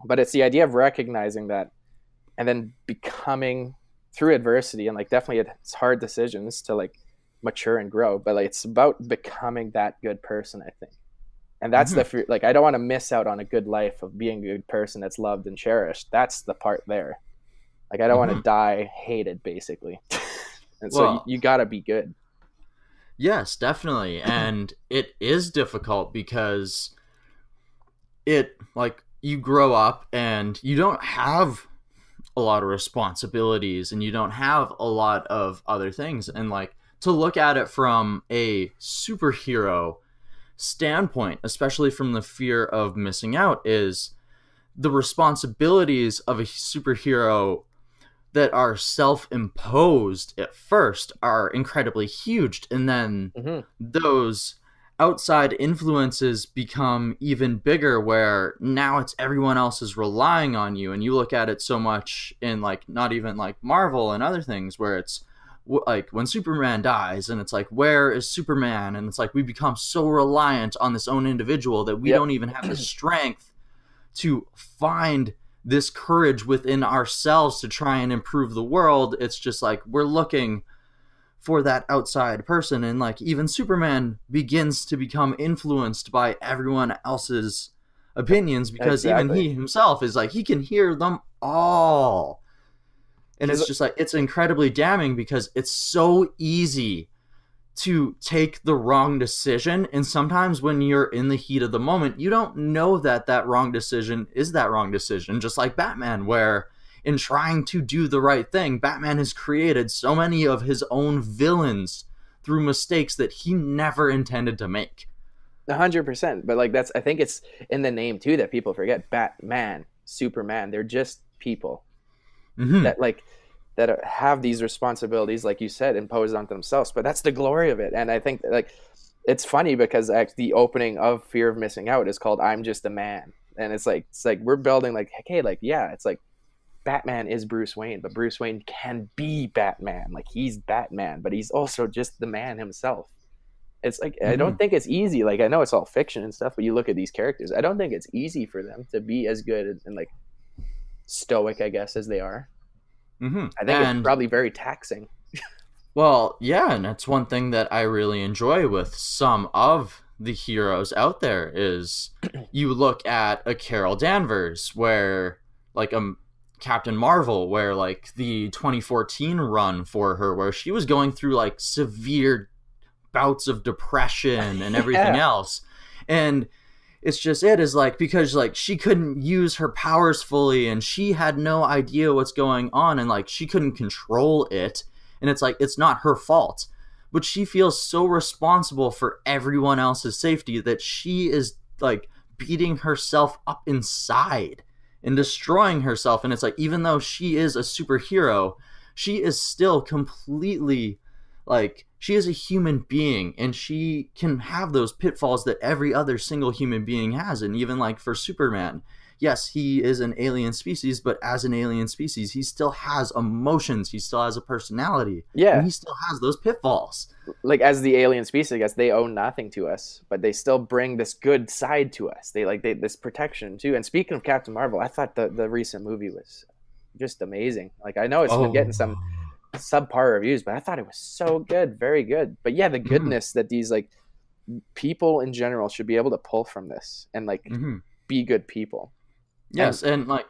But it's the idea of recognizing that and then becoming through adversity, and like definitely it's hard decisions to like mature and grow. But like it's about becoming that good person, I think. And that's the fear. Like, I don't want to miss out on a good life of being a good person that's loved and cherished. That's the part there. Like, I don't want to die hated, basically. And so you got to be good. Yes, definitely. And it is difficult because it, like, you grow up and you don't have a lot of responsibilities and you don't have a lot of other things. And, like, to look at it from a superhero standpoint, especially from the fear of missing out, is the responsibilities of a superhero that are self-imposed at first are incredibly huge, and then those outside influences become even bigger, where now it's everyone else is relying on you. And you look at it so much in, like, not even like Marvel and other things, where it's like when Superman dies and it's like, where is Superman? And it's like we become so reliant on this own individual that we don't even have the strength to find this courage within ourselves to try and improve the world. It's just like we're looking for that outside person, and like even Superman begins to become influenced by everyone else's opinions, because even he himself is like, he can hear them all. And it's just like, it's incredibly damning because it's so easy to take the wrong decision. And sometimes when you're in the heat of the moment, you don't know that that wrong decision is that wrong decision. Just like Batman, where in trying to do the right thing, Batman has created so many of his own villains through mistakes that he never intended to make. 100%. But like, I think it's in the name too that people forget. Batman, Superman, they're just people. That have these responsibilities, like you said, imposed onto themselves. But that's the glory of it. And I think like it's funny because the opening of Fear of Missing Out is called "I'm Just a Man," and it's like we're building like, okay, like, yeah, it's like Batman is Bruce Wayne, but Bruce Wayne can be Batman. Like, he's Batman, but he's also just the man himself. It's like, I don't think it's easy. Like, I know it's all fiction and stuff, but you look at these characters, I don't think it's easy for them to be as good and like stoic, I guess, as they are. I think it's probably very taxing. Well, yeah, and that's one thing that I really enjoy with some of the heroes out there is you look at a Carol Danvers, where like Captain Marvel, where like the 2014 run for her, where she was going through like severe bouts of depression and everything else. And it's just, it is like, because like she couldn't use her powers fully and she had no idea what's going on, and like she couldn't control it. And it's like, it's not her fault, but she feels so responsible for everyone else's safety that she is like beating herself up inside and destroying herself. And it's like, even though she is a superhero, she is still completely like, she is a human being, and she can have those pitfalls that every other single human being has. And even like for Superman, yes, he is an alien species, but as an alien species, he still has emotions. He still has a personality. Yeah. And he still has those pitfalls. Like, as the alien species, I guess they owe nothing to us, but they still bring this good side to us. They this protection too. And speaking of Captain Marvel, I thought the recent movie was just amazing. Like, I know it's been getting some subpar reviews, but I thought it was so good, very good. But yeah, the goodness that these like people in general should be able to pull from this and like be good people. Yes, and like,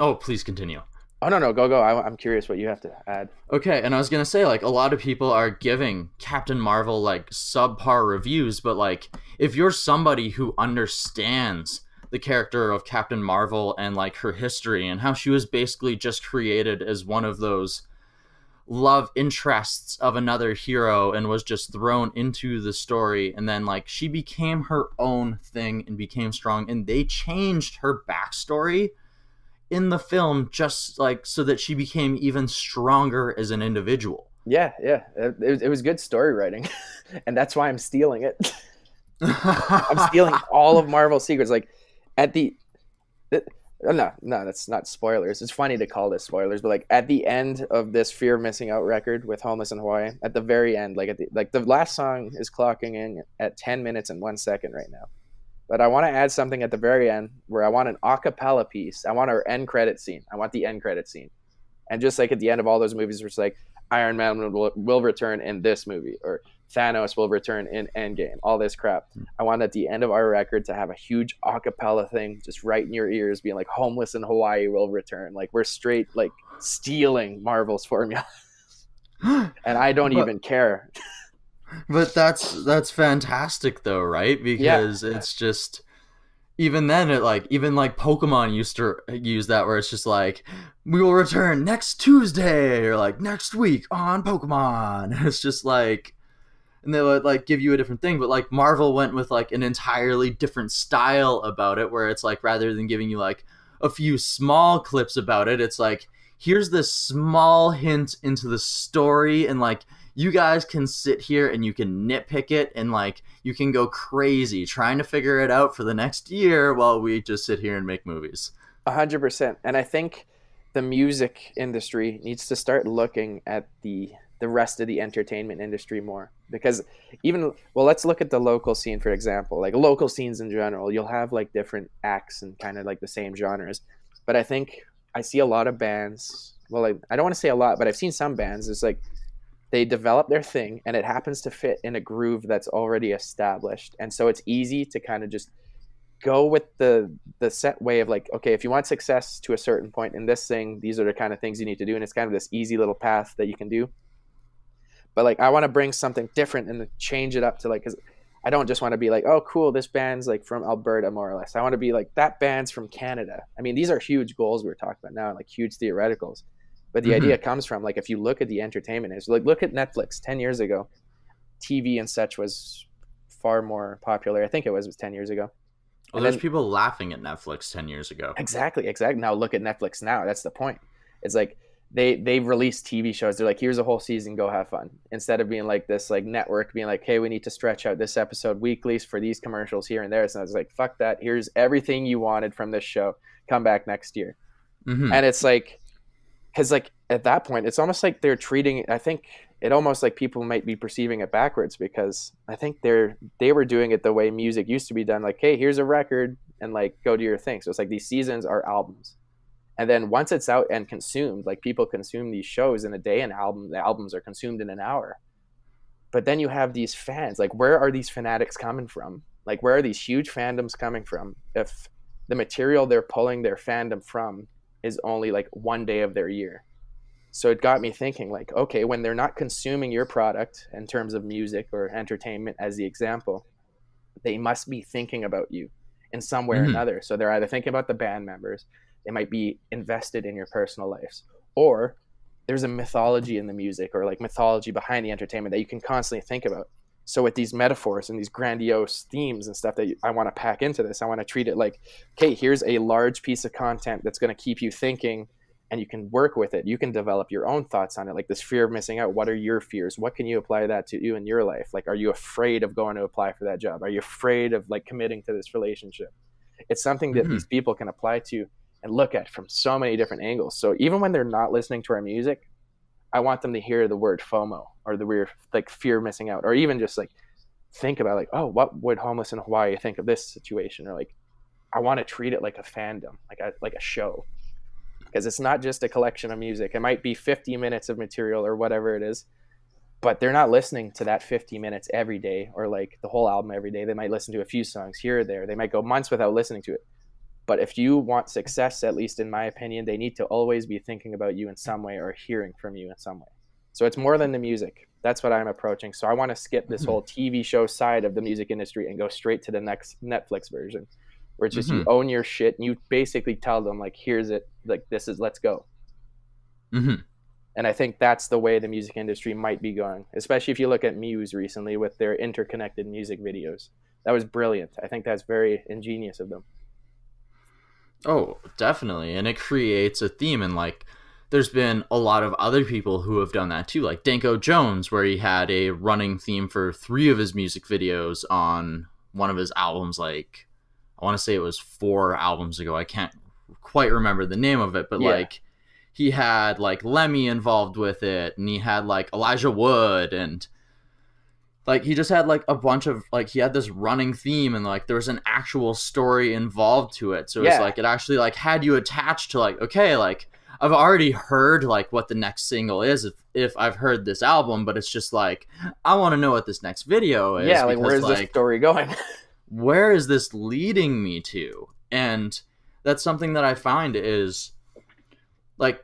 oh, please continue. Oh, no, go. I'm curious what you have to add. Okay, and I was gonna say, like, a lot of people are giving Captain Marvel like subpar reviews, but like, if you're somebody who understands the character of Captain Marvel and like her history and how she was basically just created as one of those love interests of another hero and was just thrown into the story, and then like she became her own thing and became strong, and they changed her backstory in the film just like so that she became even stronger as an individual. Yeah, it was good story writing. And that's why I'm stealing it. I'm stealing all of Marvel's secrets. Like at the no, that's not spoilers. It's funny to call this spoilers, but like at the end of this Fear of Missing Out record with Homeless in Hawaii, at the very end, like the last song is clocking in at 10 minutes and 1 second right now. But I want to add something at the very end where I want an a cappella piece. I want our end credit scene. I want the end credit scene. And just like at the end of all those movies, where it's like Iron Man will return in this movie, or Thanos will return in Endgame, all this crap. I want at the end of our record to have a huge acapella thing just right in your ears being like Homeless in Hawaii will return. Like we're straight like stealing Marvel's formula. And I don't even care. But that's fantastic though, right? Because it's just, even then it like, even like Pokemon used to use that, where it's just like, we will return next Tuesday or like next week on Pokemon. It's just like, and they would like give you a different thing, but like Marvel went with like an entirely different style about it, where it's like, rather than giving you like a few small clips about it, it's like, here's this small hint into the story, and like you guys can sit here and you can nitpick it, and like you can go crazy trying to figure it out for the next year while we just sit here and make movies. 100%. And I think the music industry needs to start looking at the rest of the entertainment industry more, because let's look at the local scene, for example. Like local scenes in general, you'll have like different acts and kind of like the same genres, but I think I see a lot of bands, I don't want to say a lot, but I've seen some bands, it's like they develop their thing and it happens to fit in a groove that's already established, and so it's easy to kind of just go with the set way of like, okay, if you want success to a certain point in this thing, these are the kind of things you need to do, and it's kind of this easy little path that you can do. But like, I want to bring something different and change it up to like, because I don't just want to be like, oh, cool, this band's like from Alberta, more or less. I want to be like, that band's from Canada. I mean, these are huge goals we're talking about now, like huge theoreticals. But the idea comes from like, if you look at the entertainment industry, like look at Netflix 10 years ago, TV and such was far more popular. I think it was 10 years ago. Well, there's people laughing at Netflix 10 years ago. Exactly. Now look at Netflix now. That's the point. It's like, they release TV shows. They're like, here's a whole season, go have fun. Instead of being like this like network being like, hey, we need to stretch out this episode weekly for these commercials here and there. So I was like, fuck that. Here's everything you wanted from this show. Come back next year. And it's like, because like at that point, it's almost like they're treating, I think it almost like people might be perceiving it backwards, because I think they were doing it the way music used to be done. Like, hey, here's a record and like go do your thing. So it's like these seasons are albums. And then once it's out and consumed, like people consume these shows in a day, the albums are consumed in an hour. But then you have these fans, like where are these fanatics coming from? Like where are these huge fandoms coming from if the material they're pulling their fandom from is only like one day of their year? So it got me thinking like, okay, when they're not consuming your product in terms of music or entertainment as the example, they must be thinking about you in some way or another. So they're either thinking about the band members, they might be invested in your personal lives, or there's a mythology in the music or like mythology behind the entertainment that you can constantly think about. So with these metaphors and these grandiose themes and stuff that I want to pack into this, I want to treat it like, okay, here's a large piece of content that's going to keep you thinking, and you can work with it. You can develop your own thoughts on it. Like this fear of missing out. What are your fears? What can you apply that to you in your life? Like, are you afraid of going to apply for that job? Are you afraid of like committing to this relationship? It's something that these people can apply to and look at from so many different angles. So even when they're not listening to our music, I want them to hear the word FOMO or the weird like fear of missing out, or even just like think about like, oh, what would Homeless in Hawaii think of this situation? Or like, I want to treat it like a fandom, like a show, because it's not just a collection of music. It might be 50 minutes of material or whatever it is, but they're not listening to that 50 minutes every day or like the whole album every day. They might listen to a few songs here or there. They might go months without listening to it. But if you want success, at least in my opinion, they need to always be thinking about you in some way or hearing from you in some way. So it's more than the music. That's what I'm approaching. So I want to skip this whole TV show side of the music industry and go straight to the next Netflix version, where it's just you own your shit and you basically tell them like, here's it, like this is, let's go. And I think that's the way the music industry might be going, especially if you look at Muse recently with their interconnected music videos. That was brilliant. I think that's very ingenious of them. Oh, definitely. And it creates a theme, and like there's been a lot of other people who have done that too, like Danko Jones, where he had a running theme for 3 of his music videos on one of his albums. Like I want to say it was 4 albums ago. I can't quite remember the name of it, but like he had like Lemmy involved with it, and he had like Elijah Wood, and like he just had like a bunch of like, he had this running theme, and like there was an actual story involved to it. So it's like it actually like had you attached to like, okay, like I've already heard like what the next single is if I've heard this album, but it's just like I want to know what this next video is. Yeah, like because, where's the story going? Where is this leading me to? And that's something that I find is like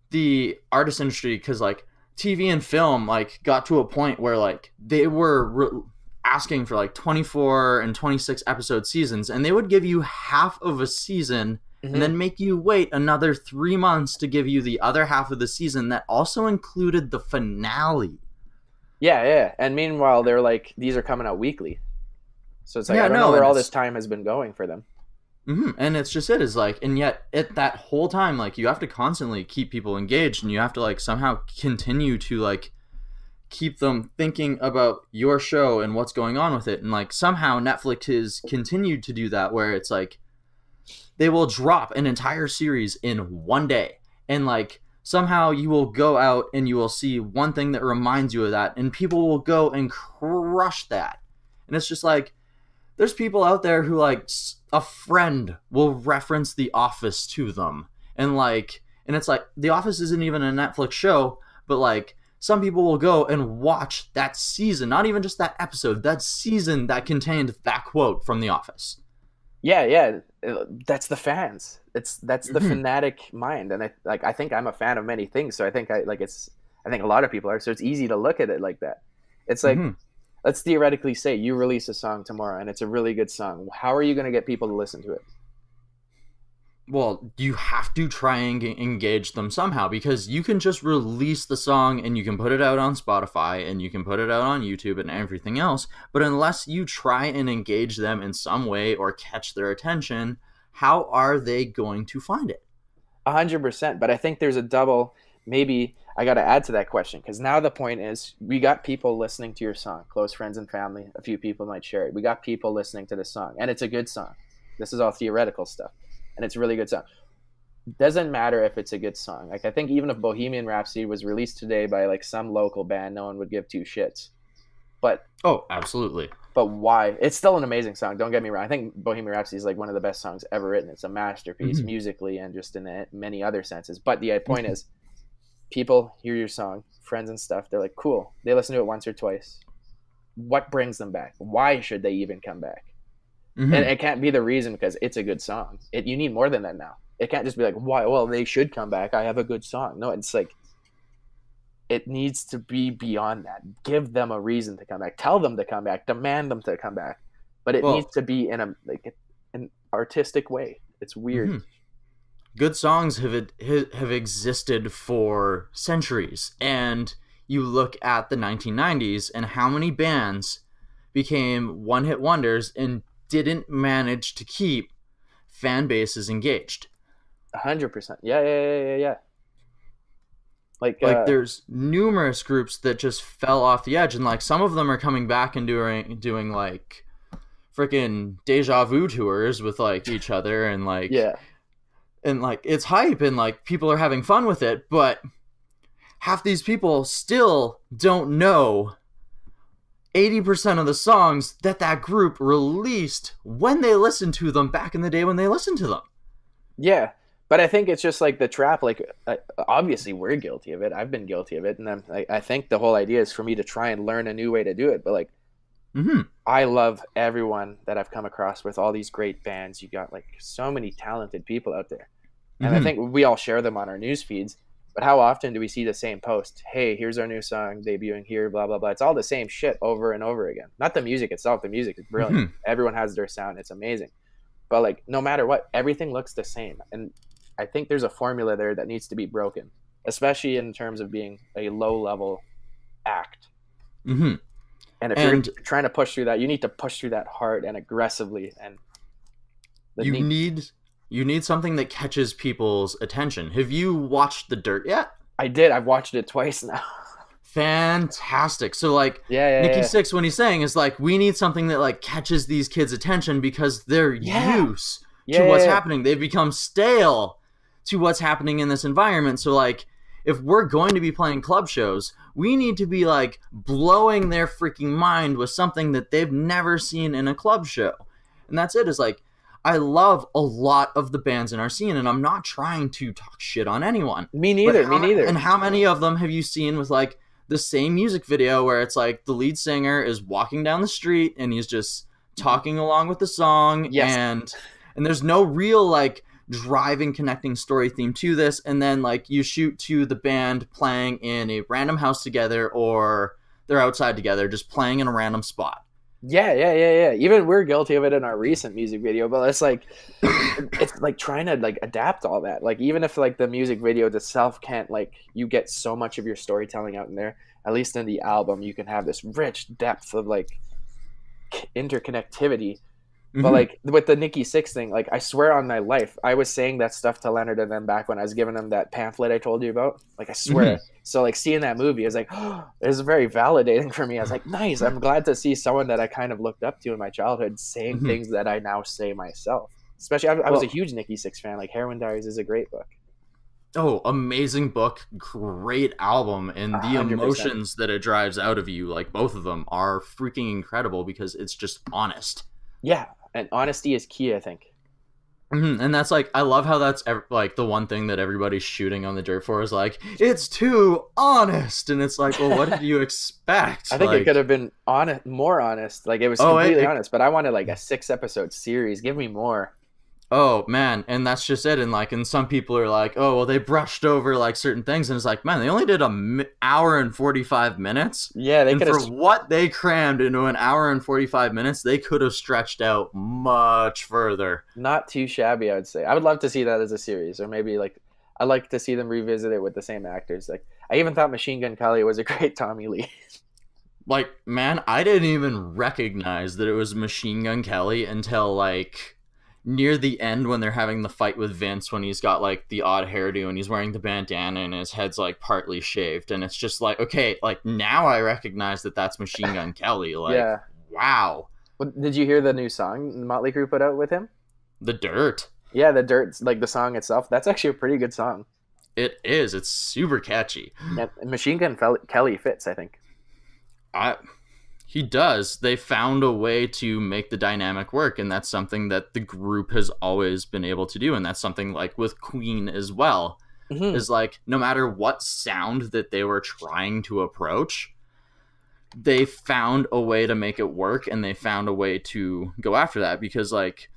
the artist industry, because like TV and film like got to a point where like they were asking for like 24 and 26 episode seasons, and they would give you half of a season and then make you wait another 3 months to give you the other half of the season that also included the finale. Yeah. And meanwhile, they're like, these are coming out weekly. So it's like, I don't know where all this time has been going for them. And it's just it is like, and yet at that whole time, like you have to constantly keep people engaged, and you have to like somehow continue to like keep them thinking about your show and what's going on with it. And like somehow Netflix has continued to do that, where it's like they will drop an entire series in one day, and like somehow you will go out and you will see one thing that reminds you of that, and people will go and crush that. And it's just like there's people out there who like a friend will reference The Office to them, and it's like The Office isn't even a Netflix show, but like some people will go and watch that season, not even just that episode, that season that contained that quote from The Office. Yeah, that's the fans. That's the fanatic mind, and I think I'm a fan of many things, so I think I think a lot of people are. So it's easy to look at it like that. It's like let's theoretically say you release a song tomorrow and it's a really good song. How are you going to get people to listen to it? Well, you have to try and engage them somehow, because you can just release the song and you can put it out on Spotify and you can put it out on YouTube and everything else. But unless you try and engage them in some way or catch their attention, how are they going to find it? 100%. But I think there's a double, maybe I got to add to that question, because now the point is we got people listening to your song, close friends and family. A few people might share it. We got people listening to the song, and it's a good song. This is all theoretical stuff. And it's a really good song. Doesn't matter if it's a good song. Like, I think even if Bohemian Rhapsody was released today by like some local band, no one would give two shits. But oh, absolutely. But why? It's still an amazing song. Don't get me wrong. I think Bohemian Rhapsody is like one of the best songs ever written. It's a masterpiece musically and just in many other senses. But the point is, people hear your song, friends and stuff. They're like, cool. They listen to it once or twice. What brings them back? Why should they even come back? And it can't be the reason because it's a good song. You need more than that now. It can't just be like, why? Well, they should come back. I have a good song. No, it's like, it needs to be beyond that. Give them a reason to come back. Tell them to come back. Demand them to come back. But it needs to be in an artistic way. It's weird. Good songs have existed for centuries. And you look at the 1990s and how many bands became one-hit wonders and didn't manage to keep fan bases engaged. 100%. Yeah. Like there's numerous groups that just fell off the edge, and like some of them are coming back and doing like freaking deja vu tours with like each other, and like and like it's hype and like people are having fun with it, but half these people still don't know 80% of the songs that group released when they listened to them back in the day when they listened to them. Yeah, but I think it's just like the trap. Like, obviously, we're guilty of it. I've been guilty of it, and I think the whole idea is for me to try and learn a new way to do it. But like, I love everyone that I've come across with all these great bands. You got like so many talented people out there, and I think we all share them on our news feeds. But how often do we see the same post? Hey, here's our new song debuting here, blah, blah, blah. It's all the same shit over and over again. Not the music itself. The music is brilliant. Everyone has their sound. It's amazing. But like, no matter what, everything looks the same. And I think there's a formula there that needs to be broken, especially in terms of being a low-level act. And if you're trying to push through that, you need to push through that hard and aggressively. And you need something that catches people's attention. Have you watched The Dirt yet? I did. I've watched it twice now. Fantastic. So like Nikki Sixx, when he's saying is like, we need something that like catches these kids' attention because they're used to what's happening. They've become stale to what's happening in this environment. So like, if we're going to be playing club shows, we need to be like blowing their freaking mind with something that they've never seen in a club show. And that's it. Is like, I love a lot of the bands in our scene, and I'm not trying to talk shit on anyone. Me neither. And how many of them have you seen with like the same music video where it's like the lead singer is walking down the street and he's just talking along with the song, Yes. and there's no real like driving connecting story theme to this, and then like you shoot to the band playing in a random house together, or they're outside together just playing in a random spot. Yeah. Even we're guilty of it in our recent music video, but it's like trying to like adapt all that. Like even if like the music video itself can't, like, you get so much of your storytelling out in there, at least in the album you can have this rich depth of like interconnectivity. But like with the Nikki Sixx thing, like I swear on my life, I was saying that stuff to Leonard and them back when I was giving them that pamphlet I told you about. Like I swear. So like seeing that movie, I was like, oh, it was very validating for me. I was like, nice. I'm glad to see someone that I kind of looked up to in my childhood saying things that I now say myself. Especially, I was a huge Nikki Sixx fan. Like Heroin Diaries is a great book. Oh, amazing book, great album, and the 100%. emotions that it drives out of you, like both of them, are freaking incredible because it's just honest. Yeah, and honesty is key, I think. And that's like, I love how that's like the one thing that everybody's shooting on the dirt for is like, it's too honest, and it's like, well, what did you expect? I think like, it could have been more honest. Like it was completely honest, but I wanted like a 6-episode series. Give me more. Oh man, and that's just it. And like, and some people are like, oh well, they brushed over like certain things, and it's like, man, they only did an hour and 45 minutes. Yeah, they and could for have. what they crammed into an hour and 45 minutes, they could have stretched out much further. Not too shabby, I would say. I would love to see that as a series, or maybe like I'd like to see them revisit it with the same actors. Like I even thought Machine Gun Kelly was a great Tommy Lee. Like, man, I didn't even recognize that it was Machine Gun Kelly until like near the end when they're having the fight with Vince, when he's got like the odd hairdo and he's wearing the bandana and his head's like partly shaved, and it's just like, okay, like now I recognize that that's Machine Gun Kelly. Like, yeah. Wow. Did you hear the new song Motley Crue put out with him? The Dirt. Yeah, The Dirt, like the song itself. That's actually a pretty good song. It is. It's super catchy. Yeah, Machine Gun Kelly fits, I think. He does. They found a way to make the dynamic work, and that's something that the group has always been able to do, and that's something like with Queen as well. Is like, no matter what sound that they were trying to approach, they found a way to make it work, and they found a way to go after that. Because like,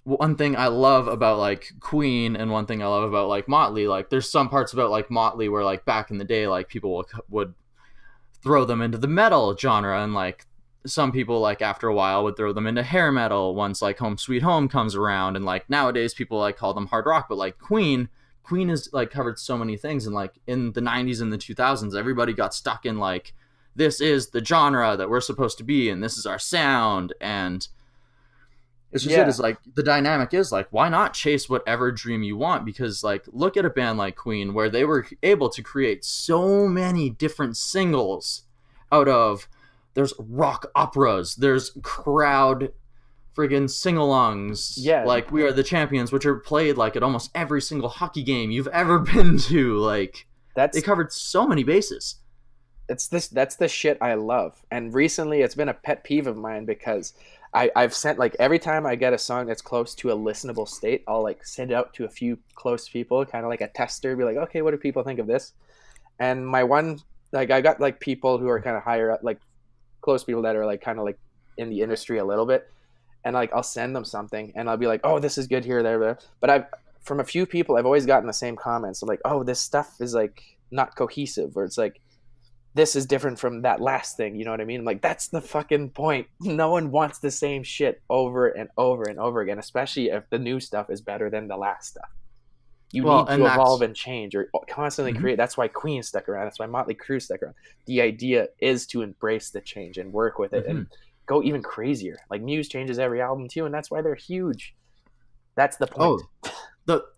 one thing I love about like Queen and one thing I love about like Motley, like there's some parts about like Motley where like back in the day, like people would throw them into the metal genre, and like some people like after a while would throw them into hair metal once like Home Sweet Home comes around, and like nowadays people like call them hard rock. But like Queen has like covered so many things, and like in the 90s and the 2000s everybody got stuck in like, this is the genre that we're supposed to be, and this is our sound, and it's just it is like, the dynamic is like, why not chase whatever dream you want? Because like, look at a band like Queen, where they were able to create so many different singles out of, there's rock operas, there's crowd friggin' sing-alongs, like We Are the Champions, which are played like at almost every single hockey game you've ever been to. Like, they covered so many bases. That's the shit I love. And recently it's been a pet peeve of mine, because I've sent, like, every time I get a song that's close to a listenable state, I'll like send it out to a few close people, kind of like a tester, be like, okay, what do people think of this? And my one, like, I got like people who are kind of higher up, like close people that are like kind of like in the industry a little bit, and like I'll send them something and I'll be like, oh, this is good here, there. But from a few people I've always gotten the same comments. I'm like, oh, this stuff is like not cohesive, or it's like, this is different from that last thing, you know what I mean? I'm like, that's the fucking point. No one wants the same shit over and over and over again, especially if the new stuff is better than the last stuff. You need to evolve and change, or constantly create. That's why Queen stuck around. That's why Motley Crue stuck around. The idea is to embrace the change and work with it and go even crazier. Like Muse changes every album too, and that's why they're huge. That's the point.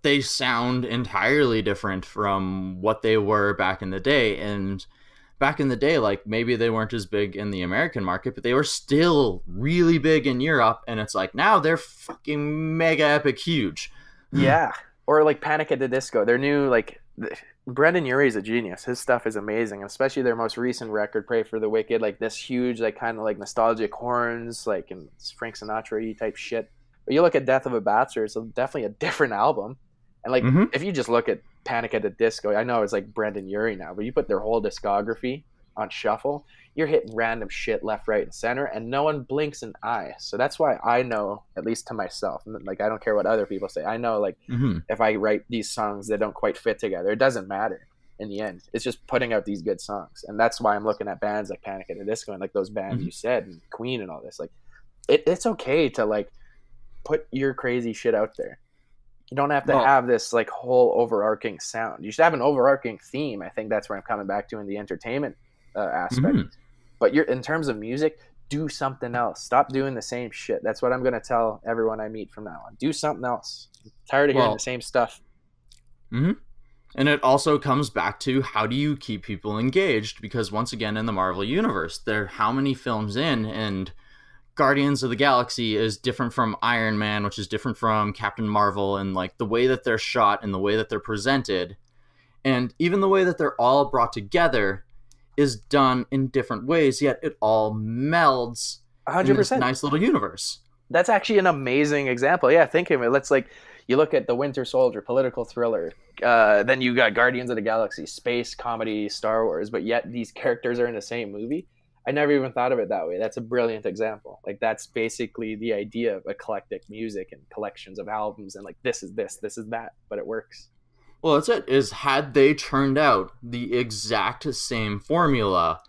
They sound entirely different from what they were back in the day, and back in the day, like, maybe they weren't as big in the American market, but they were still really big in Europe, and it's like, now they're fucking mega epic huge. Yeah. Or like Panic at the Disco. Their new, like, Brendan Urie's a genius. His stuff is amazing, especially their most recent record, Pray for the Wicked, like this huge, like, kind of like nostalgic horns, like, and Frank Sinatra-y type shit. But you look at Death of a Bachelor, it's definitely a different album. And like, if you just look at Panic at the Disco, I know it's like Brendan Urie now, but you put their whole discography on shuffle, you're hitting random shit left, right, and center, and no one blinks an eye. So that's why I know, at least to myself, like I don't care what other people say. I know, like, if I write these songs that don't quite fit together, it doesn't matter in the end. It's just putting out these good songs, and that's why I'm looking at bands like Panic at the Disco and like those bands you said, and Queen and all this. Like, it's okay to like put your crazy shit out there. You don't have to have this like whole overarching sound. You should have an overarching theme. I think that's where I'm coming back to in the entertainment aspect. But you're in terms of music, do something else. Stop doing the same shit. That's what I'm going to tell everyone I meet from now on. Do something else. I'm tired of hearing the same stuff. And it also comes back to, how do you keep people engaged? Because once again, in the Marvel universe, there are how many films in, and Guardians of the Galaxy is different from Iron Man, which is different from Captain Marvel, and like the way that they're shot and the way that they're presented, and even the way that they're all brought together is done in different ways, yet it all melds 100%. In this nice little universe. That's actually an amazing example. Yeah, think of it. Let's like, you look at The Winter Soldier, political thriller. Then you got Guardians of the Galaxy, space comedy, Star Wars, but yet these characters are in the same movie. I never even thought of it that way. That's a brilliant example. Like, that's basically the idea of eclectic music and collections of albums, and like, this is this is that, but it works. Well, that's it. Is had they turned out the exact same formula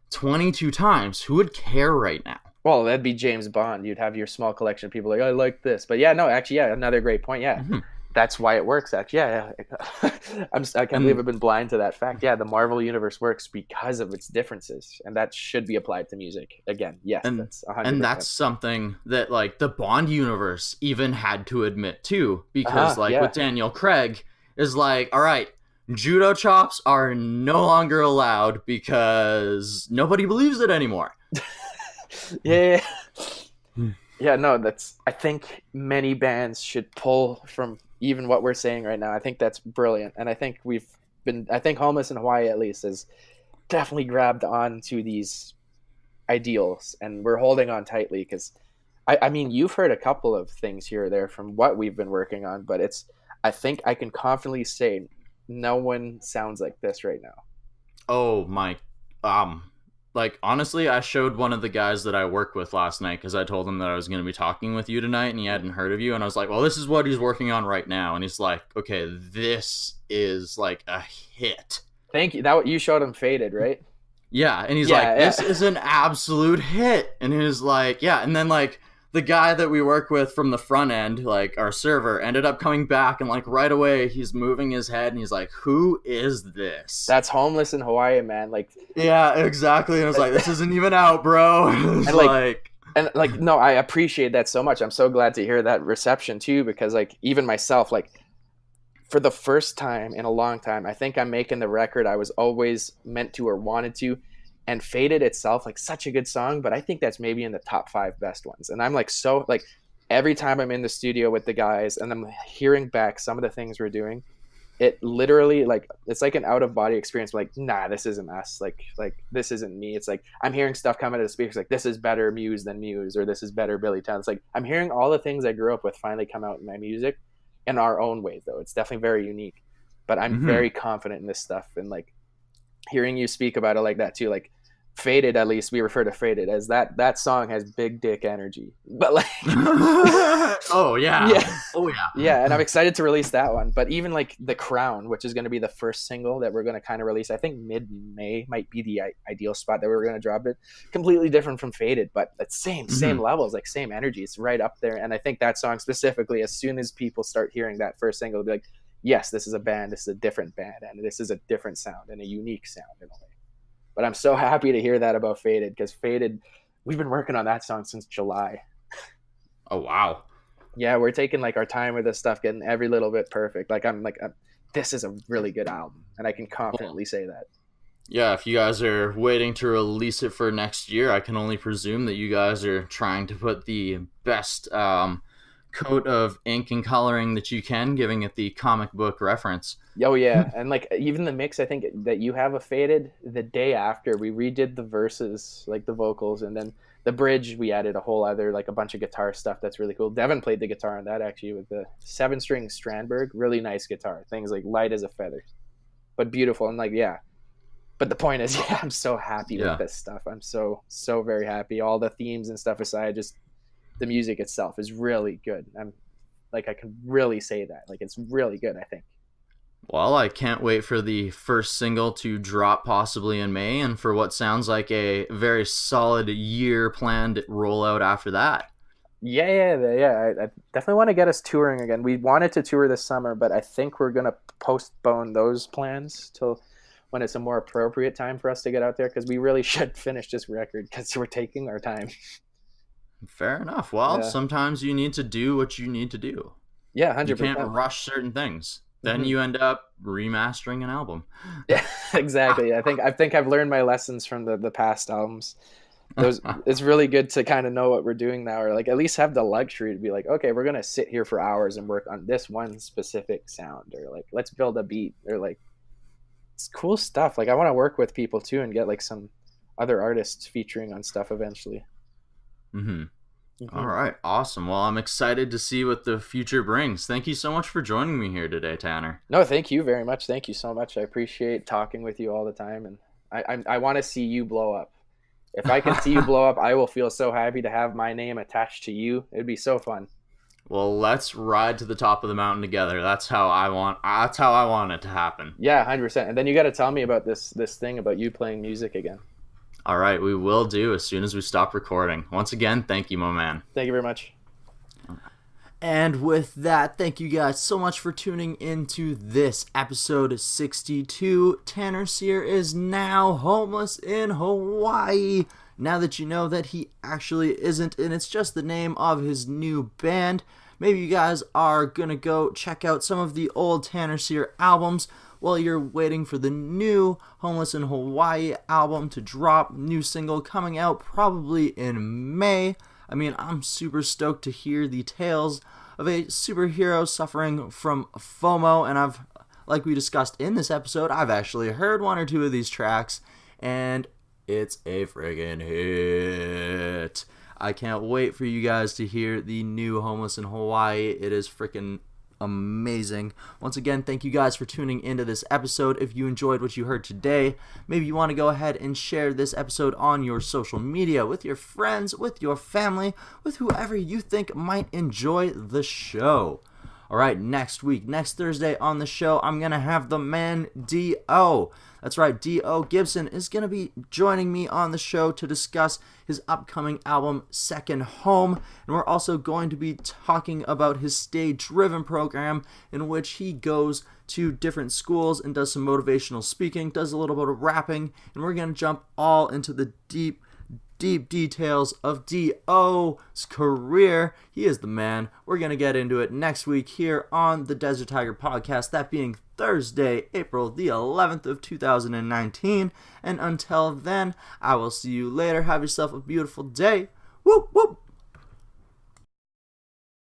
22 times, who would care right now? Well, that'd be James Bond. You'd have your small collection of people like, I like this. But yeah, no, actually, yeah, another great point. Yeah, that's why it works, actually. Yeah. I can't believe I've been blind to that fact. Yeah, the Marvel Universe works because of its differences, and that should be applied to music. Again, yes, that's 100%. And that's something that, like, the Bond universe even had to admit, too. Because, with Daniel Craig, is like, all right, judo chops are no longer allowed because nobody believes it anymore. Yeah, no, I think many bands should pull from even what we're saying right now. I think that's brilliant. And I think I think Homeless in Hawaii, at least, has definitely grabbed on to these ideals, and we're holding on tightly because, I mean, you've heard a couple of things here or there from what we've been working on, but I think I can confidently say no one sounds like this right now. Oh my, like, honestly, I showed one of the guys that I work with last night because I told him that I was going to be talking with you tonight, and he hadn't heard of you, and I was like, well, this is what he's working on right now, and he's like, okay, this is like a hit. Thank you. That you showed him Faded, right? Yeah, and he's this is an absolute hit, and he was like, yeah, and then like, the guy that we work with from the front end, like our server, ended up coming back, and like right away he's moving his head and he's like, who is this? That's Homeless in Hawaii, man. Like, yeah, exactly. And I was like, this isn't even out, bro. And no, I appreciate that so much. I'm so glad to hear that reception too, because like, even myself, like, for the first time in a long time, I think I'm making the record I was always meant to or wanted to. And Faded itself, like, such a good song, but I think that's maybe in the top 5 best ones. And I'm like, so like, every time I'm in the studio with the guys and I'm hearing back some of the things we're doing, it literally, like, it's like an out of body experience. Like, nah, this isn't us. Like this isn't me. It's like, I'm hearing stuff come out of the speakers. Like, this is better Muse than Muse, or this is better Billy Talent. It's like, I'm hearing all the things I grew up with finally come out in my music in our own ways, though. It's definitely very unique, but I'm very confident in this stuff. And like, hearing you speak about it like that too, like Faded, at least we refer to Faded as that song has big dick energy, but like oh yeah, and I'm excited to release that one. But even like The Crown, which is going to be the first single that we're going to kind of release, I think mid-May might be the ideal spot that we're going to drop it. Completely different from Faded, but it's same levels, like same energy. It's right up there. And I think that song specifically, as soon as people start hearing that first single, they'll be like, yes, this is a band, this is a different band, and this is a different sound and a unique sound in a way. But I'm so happy to hear that about Faded, because Faded, we've been working on that song since July. Oh, wow. Yeah, we're taking like our time with this stuff, getting every little bit perfect. Like, this is a really good album, and I can confidently say that. Yeah, if you guys are waiting to release it for next year, I can only presume that you guys are trying to put the best coat of ink and coloring that you can, giving it the comic book reference. Oh yeah, and like even the mix, I think that you have a Faded, the day after we redid the verses, like the vocals, and then the bridge, we added a whole other, like a bunch of guitar stuff that's really cool. Devin played the guitar on that actually with the 7-string Strandberg. Really nice guitar. Things like light as a feather, but beautiful. And like, yeah. But the point is, yeah, I'm so happy with this stuff. I'm so very happy. All the themes and stuff aside, just the music itself is really good. I'm like, I can really say that. Like, it's really good, I think. Well, I can't wait for the first single to drop possibly in May, and for what sounds like a very solid year planned rollout after that. Yeah. I definitely want to get us touring again. We wanted to tour this summer, but I think we're going to postpone those plans till when it's a more appropriate time for us to get out there, because we really should finish this record because we're taking our time. Fair enough. Well, sometimes you need to do what you need to do. Yeah, 100%. You can't rush certain things. Then you end up remastering an album. Yeah, exactly. I think I've learned my lessons from the past albums. It's really good to kind of know what we're doing now, or like at least have the luxury to be like, okay, we're gonna sit here for hours and work on this one specific sound, or like let's build a beat, or like it's cool stuff. Like I want to work with people too and get like some other artists featuring on stuff eventually. All right, awesome. Well, I'm excited to see what the future brings. Thank you so much for joining me here today, Tanner. No, thank you very much. Thank you so much. I appreciate talking with you all the time, and I want to see you blow up. If I can see you blow up, I will feel so happy to have my name attached to you. It'd be so fun. Well, let's ride to the top of the mountain together. That's how I want it to happen. Yeah, 100%. And then you got to tell me about this thing about you playing music again. All right, we will do as soon as we stop recording. Once again, thank you, my man. Thank you very much. And with that, thank you guys so much for tuning into this episode 62. Tanner Cyr is now homeless in Hawaii. Now that you know that he actually isn't, and it's just the name of his new band, maybe you guys are gonna go check out some of the old Tanner Cyr albums while you're waiting for the new Homeless in Hawaii album to drop. New single coming out probably in May. I mean, I'm super stoked to hear the tales of a superhero suffering from FOMO, and like we discussed in this episode, I've actually heard one or two of these tracks, and it's a friggin' hit. I can't wait for you guys to hear the new Homeless in Hawaii. It is freaking amazing. Once again, thank you guys for tuning into this episode. If you enjoyed what you heard today, maybe you want to go ahead and share this episode on your social media with your friends, with your family, with whoever you think might enjoy the show. All right, next Thursday on the show, I'm going to have the man D.O. That's right, D.O. Gibson is going to be joining me on the show to discuss his upcoming album, Second Home. And we're also going to be talking about his stage-driven program in which he goes to different schools and does some motivational speaking, does a little bit of rapping, and we're going to jump all into the deep details of D.O.'s career. He is the man. We're going to get into it next week here on the Desert Tiger Podcast, that being Thursday, April the 11th of 2019. And until then, I will see you later. Have yourself a beautiful day. Whoop, whoop.